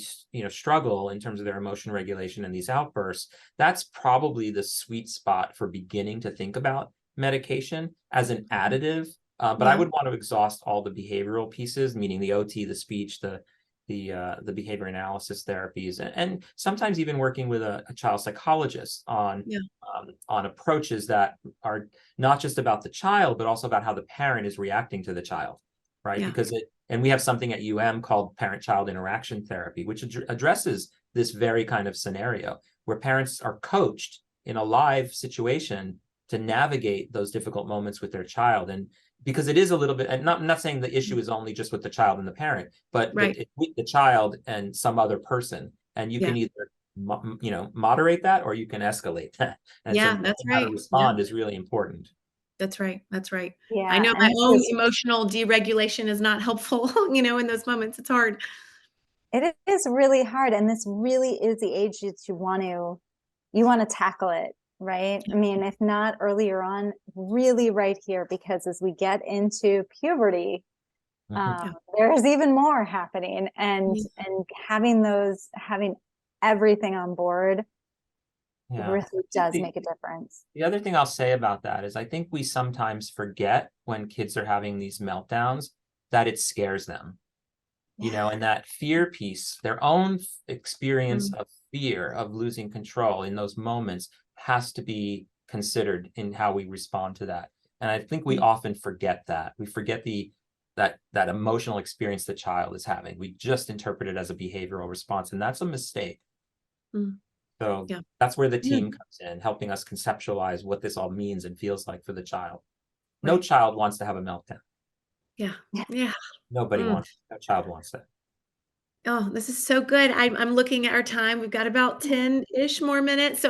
struggle in terms of their emotion regulation and these outbursts, that's probably the sweet spot for beginning to think about medication as an additive. But I Yeah. would want to exhaust all the behavioral pieces, meaning the OT, the speech, the behavior analysis therapies, and sometimes even working with a child psychologist Yeah. on approaches that are not just about the child, but also about how the parent is reacting to the child, right? Yeah. And we have something at called parent-child interaction therapy, which addresses this very kind of scenario where parents are coached in a live situation to navigate those difficult moments with their child. And because it is a little bit, and I'm not saying the issue is only just with the child and the parent, but Right. with the child and some other person. And you Yeah. can either, moderate that or you can escalate that. And so Yeah. knowing That's how to right. Yeah. respond is really important. That's right. That's right. I Yeah, know and my this own is emotional deregulation is not helpful, in those moments. It's hard. it is really hard, and this really is the age that you want to tackle it, right? I mean, if not earlier on, really right here, because as we get into puberty, Mhm. Yeah. there's even more happening, and Yeah. having everything on board Yeah. really does make a difference. The other thing I'll say about that is I think we sometimes forget when kids are having these meltdowns that it scares them, and that fear piece, their own experience Mm. of fear of losing control in those moments has to be considered in how we respond to that. And I think we Yeah. often forget that. We forget that emotional experience the child is having. We just interpret it as a behavioral response, and that's a mistake. Mm. So Yeah. that's where the Yeah. team comes in, helping us conceptualize what this all means and feels like for the child. No Right. child wants to have a meltdown. Yeah. Yeah. Mm. No child wants that. Oh, this is so good. I'm looking at our time. We've got about 10-ish more minutes, so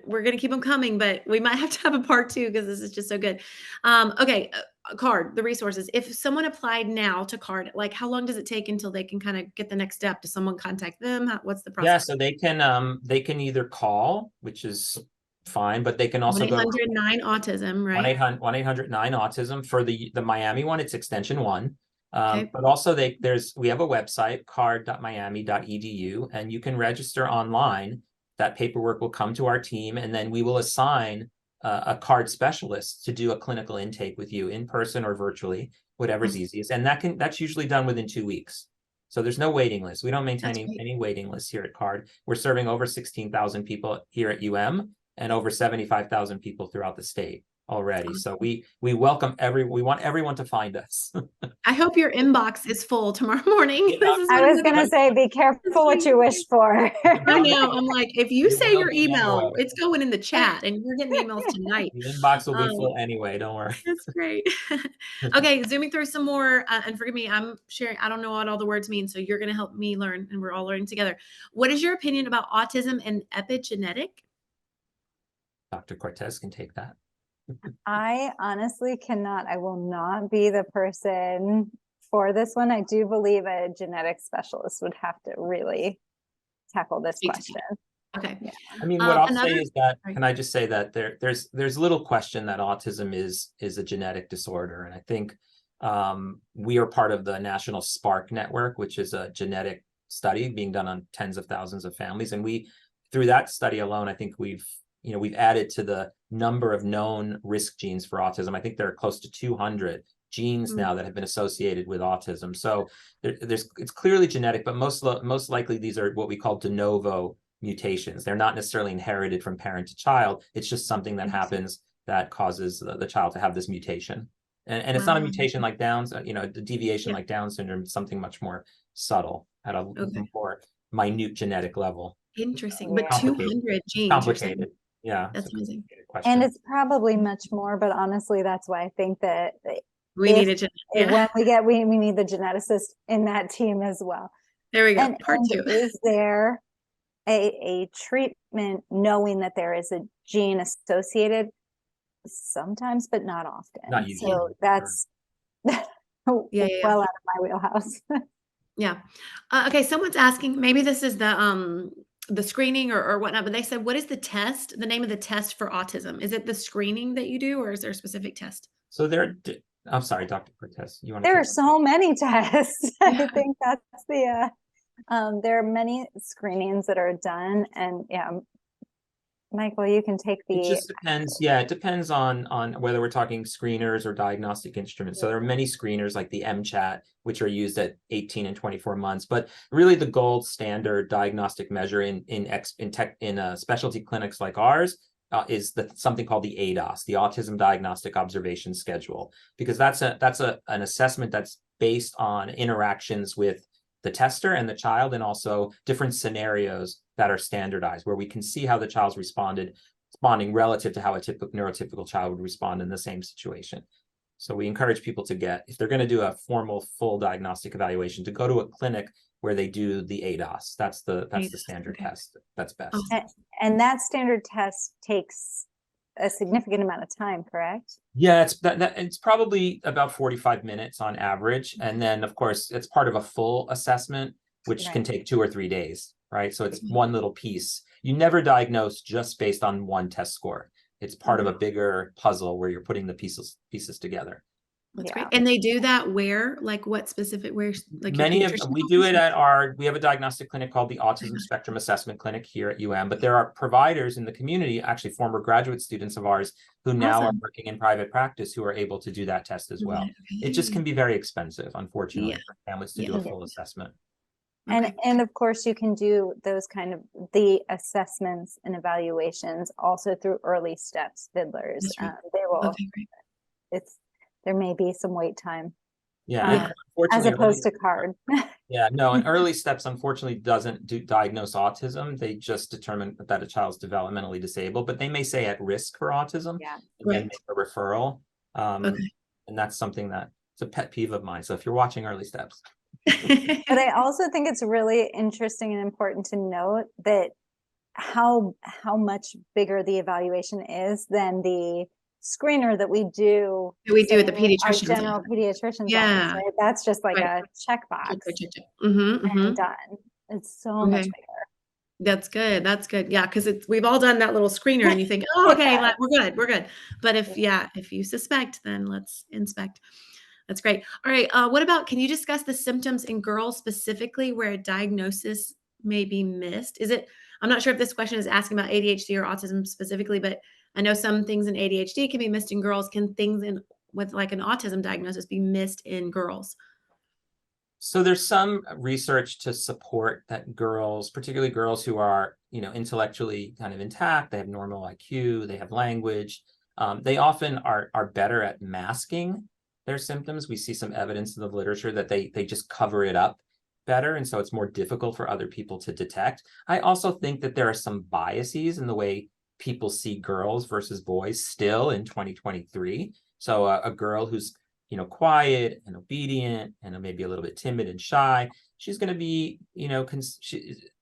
we're gonna keep them coming, but we might have to have a part 2 because this is just so good. Okay, CARD, the resources. If someone applied now to CARD, like how long does it take until they can kind of get the next step? Does someone contact them? What's the Yeah, process? so they can either call, which is fine, but they can also go to 1-800-9-AUTISM, right? 1-800-9-autism. For the Miami one, it's extension 1. Okay. But also we have a website, card.miami.edu, and you can register online. That paperwork will come to our team, and then we will assign a card specialist to do a clinical intake with you in person or virtually, whatever's Awesome. easiest. And that's usually done within 2 weeks. So there's no waiting list. We don't maintain That's great. any waiting lists here at CARD. We're serving over 16,000 people here at UM and over 75,000 people throughout the state already. So we welcome we want everyone to find us. I hope your inbox is full tomorrow morning. Yeah, This is I what I'm was looking going to say, be careful what you wish for. I know. I'm like, if you It say will your be email, anyway. it's going in the chat and you're getting emails tonight. The inbox will be Um, full anyway, don't worry. That's great. Okay, zooming through some more, and forgive me, I'm sharing, I don't know what all the words mean, so you're going to help me learn, and we're all learning together. What is your opinion about autism and epigenetic? Dr. Cortez can take that. I honestly cannot, I will not be the person for this one. I do believe a genetic specialist would have to really tackle this Speak to question. Okay. Yeah. I mean, what I'll Another, say is that, sorry. can I just say that there's little question that autism is a genetic disorder. And I think we are part of the National Spark Network, which is a genetic study being done on tens of thousands of families. And we, through that study alone, I think we've added to the number of known risk genes for autism. I think there are close to 200 genes now that have been associated with autism. So it's clearly genetic, but most likely these are what we call de novo mutations. They're not necessarily inherited from parent to child. It's just something that happens that causes the child to have this mutation. And it's not a Wow. mutation like Down's, the deviation Yeah. like Down syndrome, it's something much more subtle at a Okay. more minute genetic level. Interesting. But Complicated. 200 It's genes, you're saying? complicated. Yeah. That's amazing. Question. And it's probably much more, but honestly, that's why I think that We need it. when we need the geneticist in that team as well. There we go. And, Part two. is there a treatment knowing that there is a gene associated? Sometimes, but not often. Not usually. So that's well Yeah. out of my wheelhouse. Yeah. Okay. Someone's asking, maybe this is the screening or whatnot, but they said, what is the test, the name of the test for autism? Is it the screening that you do, or is there a specific test? So I'm sorry, Dr. Cortez, you want to There are so many tests. I think that's the there are many screenings that are done, and yeah, Michael, you can take It the. just depends. Yeah, it depends on whether we're talking screeners or diagnostic instruments. So there are many screeners like the MCHAT, which are used at 18 and 24 months. But really, the gold standard diagnostic measure in specialty clinics like ours is something called the ADOS, the Autism Diagnostic Observation Schedule, because that's an assessment that's based on interactions with the tester and the child, and also different scenarios that are standardized, where we can see how the child's responding relative to how a neurotypical child would respond in the same situation. So we encourage people to if they're going to do a formal full diagnostic evaluation, to go to a clinic where they do the ADOS. That's the standard test. That's best. And that standard test takes a significant amount of time, correct? Yeah, it's probably about 45 minutes on average. And then, of course, it's part of a full assessment, which can take 2 or 3 days, right? So it's one little piece. You never diagnose just based on one test score. It's part of a bigger puzzle where you're putting the pieces together. That's great. And they do that where? Like what specific, where? Like we do it at we have a diagnostic clinic called the Autism Spectrum Assessment Clinic here at UM, but there are providers in the community, actually former graduate students of ours, who now are working in private practice, who are able to do that test as well. It just can be very expensive, unfortunately, for families to do a full assessment. And of course, you can do those kind of the assessments and evaluations also through early steps fiddlers. They will. There may be some wait time. Yeah, as opposed to CARD. Yeah, no, and early steps unfortunately doesn't diagnose autism. They just determine that a child's developmentally disabled, but they may say at risk for autism. Yeah, and then make a referral. And that's something it's a pet peeve of mine. So if you're watching early steps. But I also think it's really interesting and important to note that how much bigger the evaluation is than the screener that we do at the pediatrician's general pediatrician's office, right? That's just like a checkbox and done. It's so much bigger. That's good. That's good. Yeah, because we've all done that little screener, and you think, oh, okay, we're good. But if you suspect, then let's inspect. That's great. All right. What about, can you discuss the symptoms in girls specifically where a diagnosis may be missed? I'm not sure if this question is asking about ADHD or autism specifically, but I know some things in ADHD can be missed in girls. Can things with like an autism diagnosis be missed in girls? So there's some research to support that girls, particularly girls who are, intellectually kind of intact, they have normal IQ, they have language, they often are better at masking their symptoms. We see some evidence in the literature that they just cover it up better, and so it's more difficult for other people to detect. I also think that there are some biases in the way people see girls versus boys still in 2023. So a girl who's quiet and obedient and maybe a little bit timid and shy, she's going to be,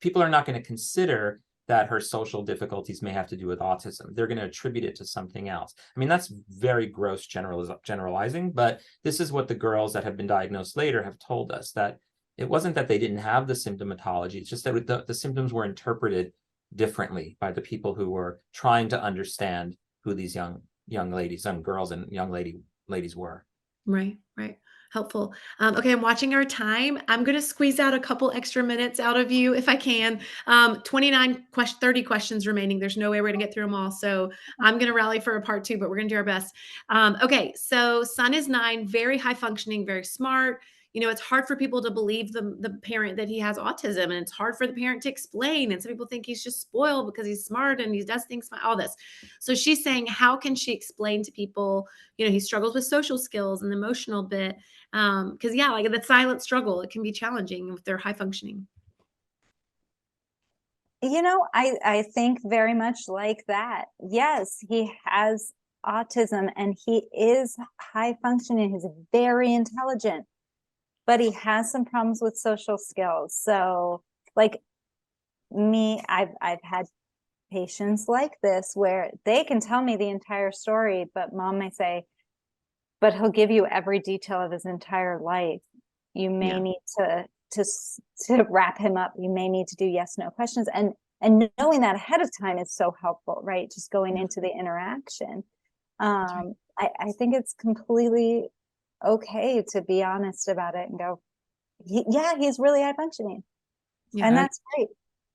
people are not going to consider that her social difficulties may have to do with autism. They're going to attribute it to something else. I mean, that's very gross generalizing, but this is what the girls that have been diagnosed later have told us, that it wasn't that they didn't have the symptomatology. It's just that the symptoms were interpreted differently by the people who were trying to understand who these young ladies, young girls and young ladies were. Right, right. Helpful. Okay, I'm watching our time. I'm going to squeeze out a couple extra minutes out of you if I can. 30 questions remaining. There's no way we're going to get through them all. So I'm going to rally for a part 2, but we're going to do our best. Okay, so son is 9, very high functioning, very smart. It's hard for people to believe the parent that he has autism, and it's hard for the parent to explain. And some people think he's just spoiled because he's smart and he does things, all this. So she's saying, how can she explain to people, he struggles with social skills and the emotional bit. Because like the silent struggle, it can be challenging if they're high functioning. I think very much like that. Yes, he has autism and he is high functioning. He's very intelligent, but he has some problems with social skills. So like me, I've had patients like this where they can tell me the entire story, but mom may say, but he'll give you every detail of his entire life. You may need to wrap him up. You may need to do yes, no questions. And knowing that ahead of time is so helpful, right? Just going into the interaction. I think it's completely okay to be honest about it and go, he's really high functioning. Yeah. And that's great.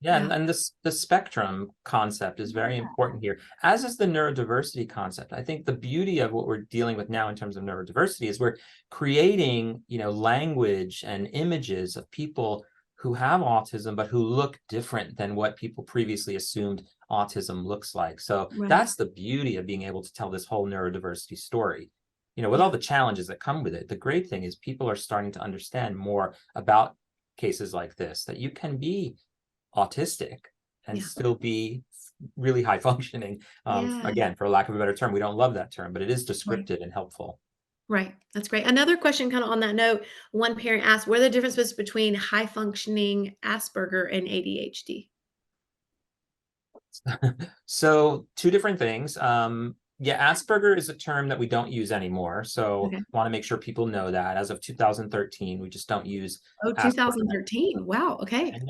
Yeah, and the spectrum concept is very important here, as is the neurodiversity concept. I think the beauty of what we're dealing with now in terms of neurodiversity is we're creating, language and images of people who have autism, but who look different than what people previously assumed autism looks like. So that's the beauty of being able to tell this whole neurodiversity story. With all the challenges that come with it, the great thing is people are starting to understand more about cases like this, that you can be autistic and still be really high functioning. Again, for lack of a better term, we don't love that term, but it is descriptive and helpful. Right. That's great. Another question kind of on that note, one parent asked, what are the differences between high functioning Asperger and ADHD? So 2 different things. Asperger is a term that we don't use anymore. So want to make sure people know that as of 2013, we just don't use. Oh, 2013. Wow. Okay. And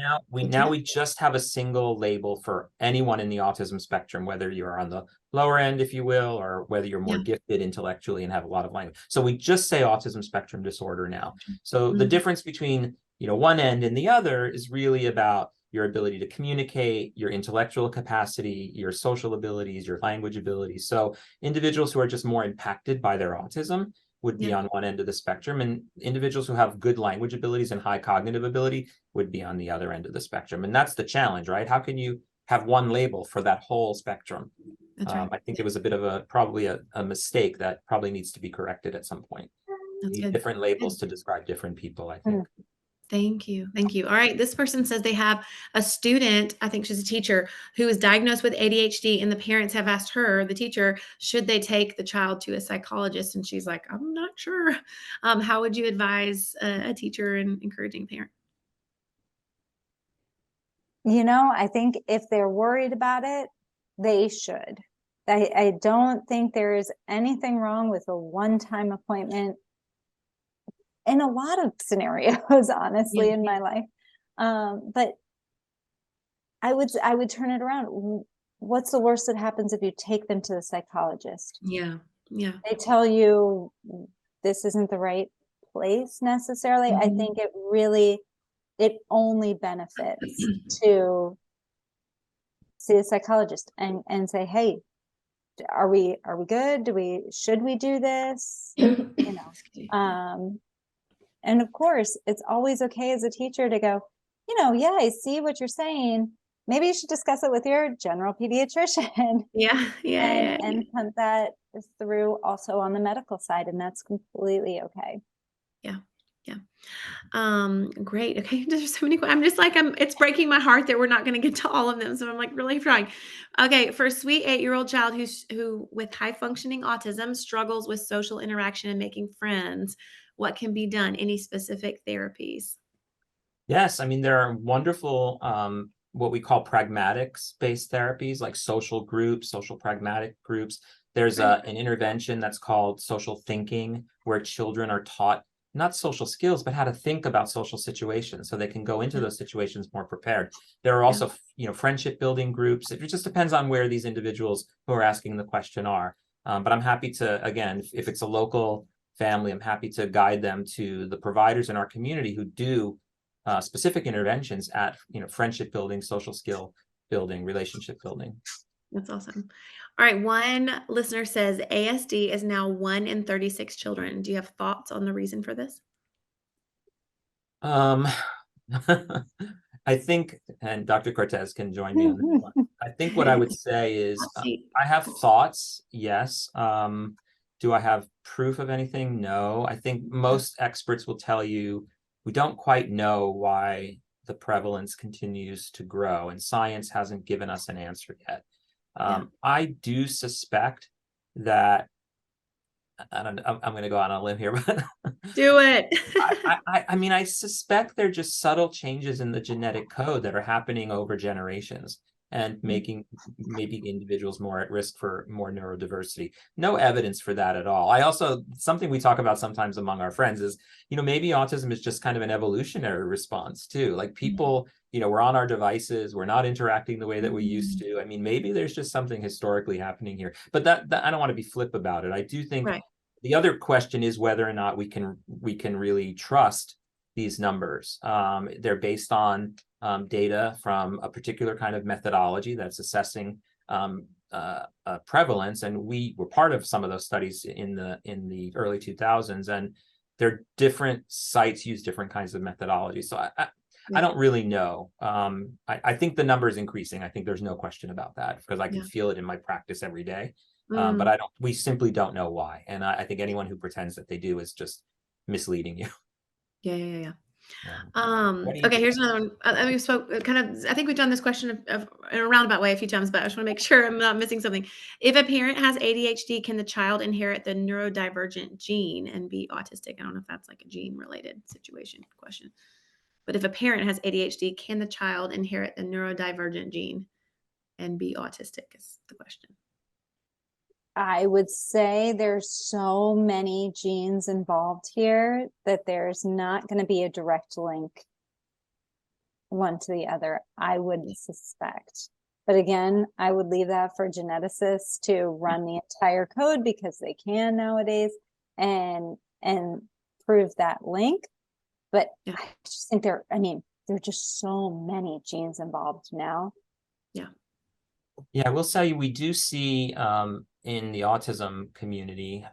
now we just have a single label for anyone in the autism spectrum, whether you're on the lower end, if you will, or whether you're more gifted intellectually and have a lot of language. So we just say autism spectrum disorder now. So the difference between, one end and the other is really about your ability to communicate, your intellectual capacity, your social abilities, your language abilities. So individuals who are just more impacted by their autism would be on one end of the spectrum, and individuals who have good language abilities and high cognitive ability would be on the other end of the spectrum. And that's the challenge, right? How can you have one label for that whole spectrum? That's right. I think it was a bit of probably a mistake that probably needs to be corrected at some point. Different labels to describe different people, I think. Thank you. Thank you. All right. This person says they have a student, I think she's a teacher, who is diagnosed with ADHD, and the parents have asked her, the teacher, should they take the child to a psychologist? And she's like, I'm not sure. How would you advise a teacher and encouraging parent? I think if they're worried about it, they should. I don't think there's anything wrong with a one-time appointment in a lot of scenarios, honestly, in my life. But I would turn it around. What's the worst that happens if you take them to the psychologist? Yeah. They tell you this isn't the right place necessarily. I think it only benefits to see a psychologist and say, hey, are we good? Should we do this? And of course, it's always okay as a teacher to go, yeah, I see what you're saying. Maybe you should discuss it with your general pediatrician Yeah, yeah, and put that through also on the medical side, and that's completely okay. yeah, yeah. Great. Okay, there's so many. I'm just like it's breaking my heart that we're not going to get to all of them. So I'm like really trying. Okay, for a sweet 8-year-old child who with high functioning autism struggles with social interaction and making friends, what can be done? Any specific therapies? Yes, I mean, there are wonderful what we call pragmatics-based therapies, like social groups, social pragmatic groups. There's Right. an intervention that's called social thinking, where children are taught not social skills, but how to think about social situations so they can go into Yeah. those situations more prepared. There are Yeah. also, friendship building groups. It just depends on where these individuals who are asking the question are. But I'm happy to, again, if it's a local family, I'm happy to guide them to the providers in our community who do specific interventions at friendship building, social skill building, relationship building. That's awesome. All right. One listener says ASD is now 1 in 36 children. Do you have thoughts on the reason for this? Um, I think, and Dr. Cortez can join me on this one. I think what I would say is Hot seat. I have thoughts, yes. Do I have proof of anything? No. I think most experts will tell you we don't quite know why the prevalence continues to grow, and science hasn't given us an answer yet. Yeah. I do suspect that I don't know, I'm going to go out on a limb here, but Do it. I mean, I suspect they're just subtle changes in the genetic code that are happening over generations and making maybe individuals more at risk for more neurodiversity. No evidence for that at all. I also, something we talk about sometimes among our friends is, maybe autism is just kind of an evolutionary response too. Like people, we're on our devices, we're not interacting the way that we used Mhm. to. I mean, maybe there's just something historically happening here, but that I don't want to be flip about it. I do think Right. the other question is whether or not we can really trust these numbers. They're based on data from a particular kind of methodology that's assessing prevalence, and we were part of some of those studies in the early 2000s, and their different sites use different kinds of methodology. So I Yeah. don't really know. I think the number is increasing. I think there's no question about that because I can Yeah. feel it in my practice every day. But Mm. we simply don't know why. And I think anyone who pretends that they do is just misleading you. Yeah, yeah, yeah. Yeah. What do you Okay, think? here's another one. We spoke I think we've done this question in a roundabout way a few times, but I just want to make sure I'm not missing something. If a parent has ADHD, can the child inherit the neurodivergent gene and be autistic? I don't know if that's like a gene related situation question. But if a parent has ADHD, can the child inherit the neurodivergent gene and be autistic is the question. I would say there's so many genes involved here that there's not going to be a direct link one to the other, I would suspect. But again, I would leave that for geneticists to run the entire code because they can nowadays and prove that link. But Yeah. I just think there are just so many genes involved now. Yeah. Yeah, I will say we do see in the autism community,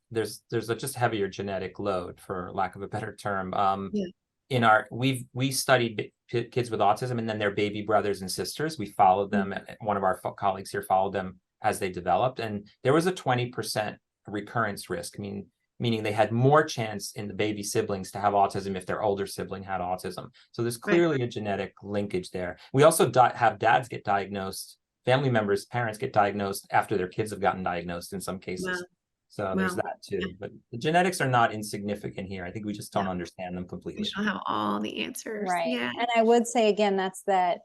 there's a just heavier genetic load, for lack of a better term. Yeah. We studied kids with autism and then their baby brothers and sisters. We followed them. One of our colleagues here followed them as they developed, and there was a 20% recurrence risk. Meaning they had more chance in the baby siblings to have autism if their older sibling had autism. So there's Right. clearly a genetic linkage there. We also have dads get diagnosed, family members, parents get diagnosed after their kids have gotten diagnosed in some Wow. cases. So there's Wow. that Yeah. too. But the genetics are not insignificant here. I think we just Yeah. don't understand them We completely. don't have all the answers. Right. Yeah. And I would say again, that's that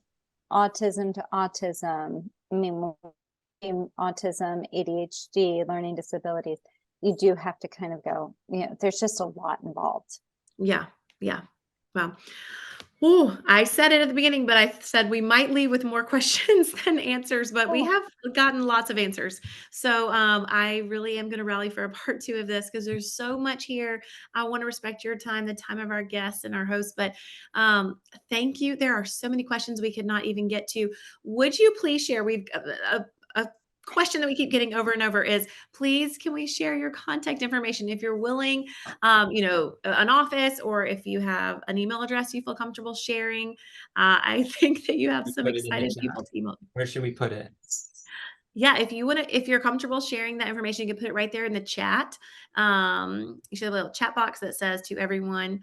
autism to autism. Autism, ADHD, learning disabilities. You do have to kind of go, there's just a lot involved. Yeah. Yeah. Wow. Ooh, I said it at the beginning, but I said we might leave with more questions than answers, but we Oh, have gotten lots of answers. So I really am going to rally for a part 2 of this because there's so much here. I want to respect your time, the time of our guests and our hosts, but thank you. There are so many questions we could not even get to. Would you please share? We've a question that we keep getting over and over is, please, can we share your contact information if you're willing, an office, or if you have an email address you feel comfortable sharing. I think that you have We some put it in the excited chat. people to email. Where should we put it? Yeah, if you're comfortable sharing that information, you can put it right there in the chat. You should have a little chat box that says to everyone.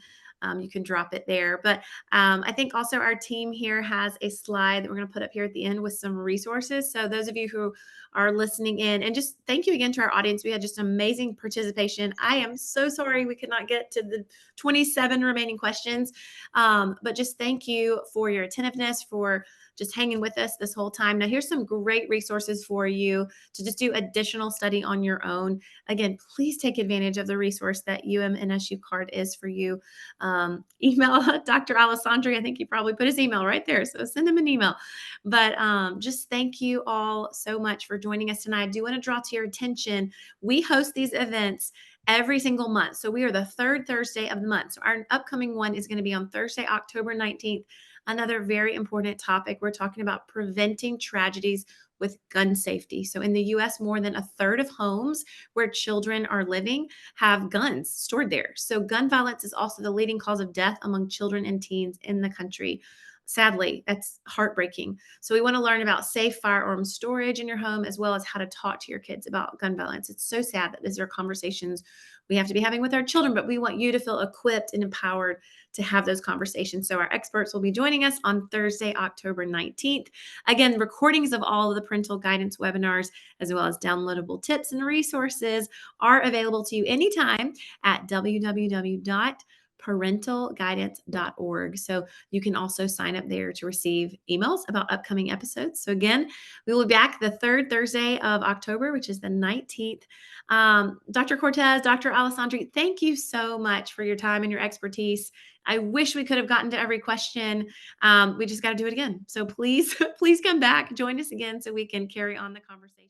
You can drop it there. But I think also our team here has a slide that we're going to put up here at the end with some resources. So those of you who are listening in, and just thank you again to our audience. We had just amazing participation. I am so sorry we could not get to the 27 remaining questions, but just thank you for your attentiveness, for just hanging with us this whole time. Now, here's some great resources for you to just do additional study on your own. Again, please take advantage of the resource that UMNSU card is for you. Email Dr. Alessandri. I think he probably put his email right there. So send him an email. But just thank you all so much for joining us tonight. I do want to draw to your attention, we host these events every single month. So we are the third Thursday of the month. So our upcoming one is going to be on Thursday, October 19th. Another very important topic. We're talking about preventing tragedies with gun safety. So in the US, more than a third of homes where children are living have guns stored there. So gun violence is also the leading cause of death among children and teens in the country. Sadly, that's heartbreaking. So we want to learn about safe firearm storage in your home, as well as how to talk to your kids about gun violence. It's so sad that these are conversations we have to be having with our children, but we want you to feel equipped and empowered to have those conversations. So our experts will be joining us on Thursday, October 19th. Again, recordings of all of the parental guidance webinars, as well as downloadable tips and resources, are available to you anytime at www.parentalguidance.org. So you can also sign up there to receive emails about upcoming episodes. So again, we will be back the third Thursday of October, which is the 19th. Dr. Cortez, Dr. Alessandri, thank you so much for your time and your expertise. I wish we could have gotten to every question. We just got to do it again. So please, please come back, join us again so we can carry on the conversation.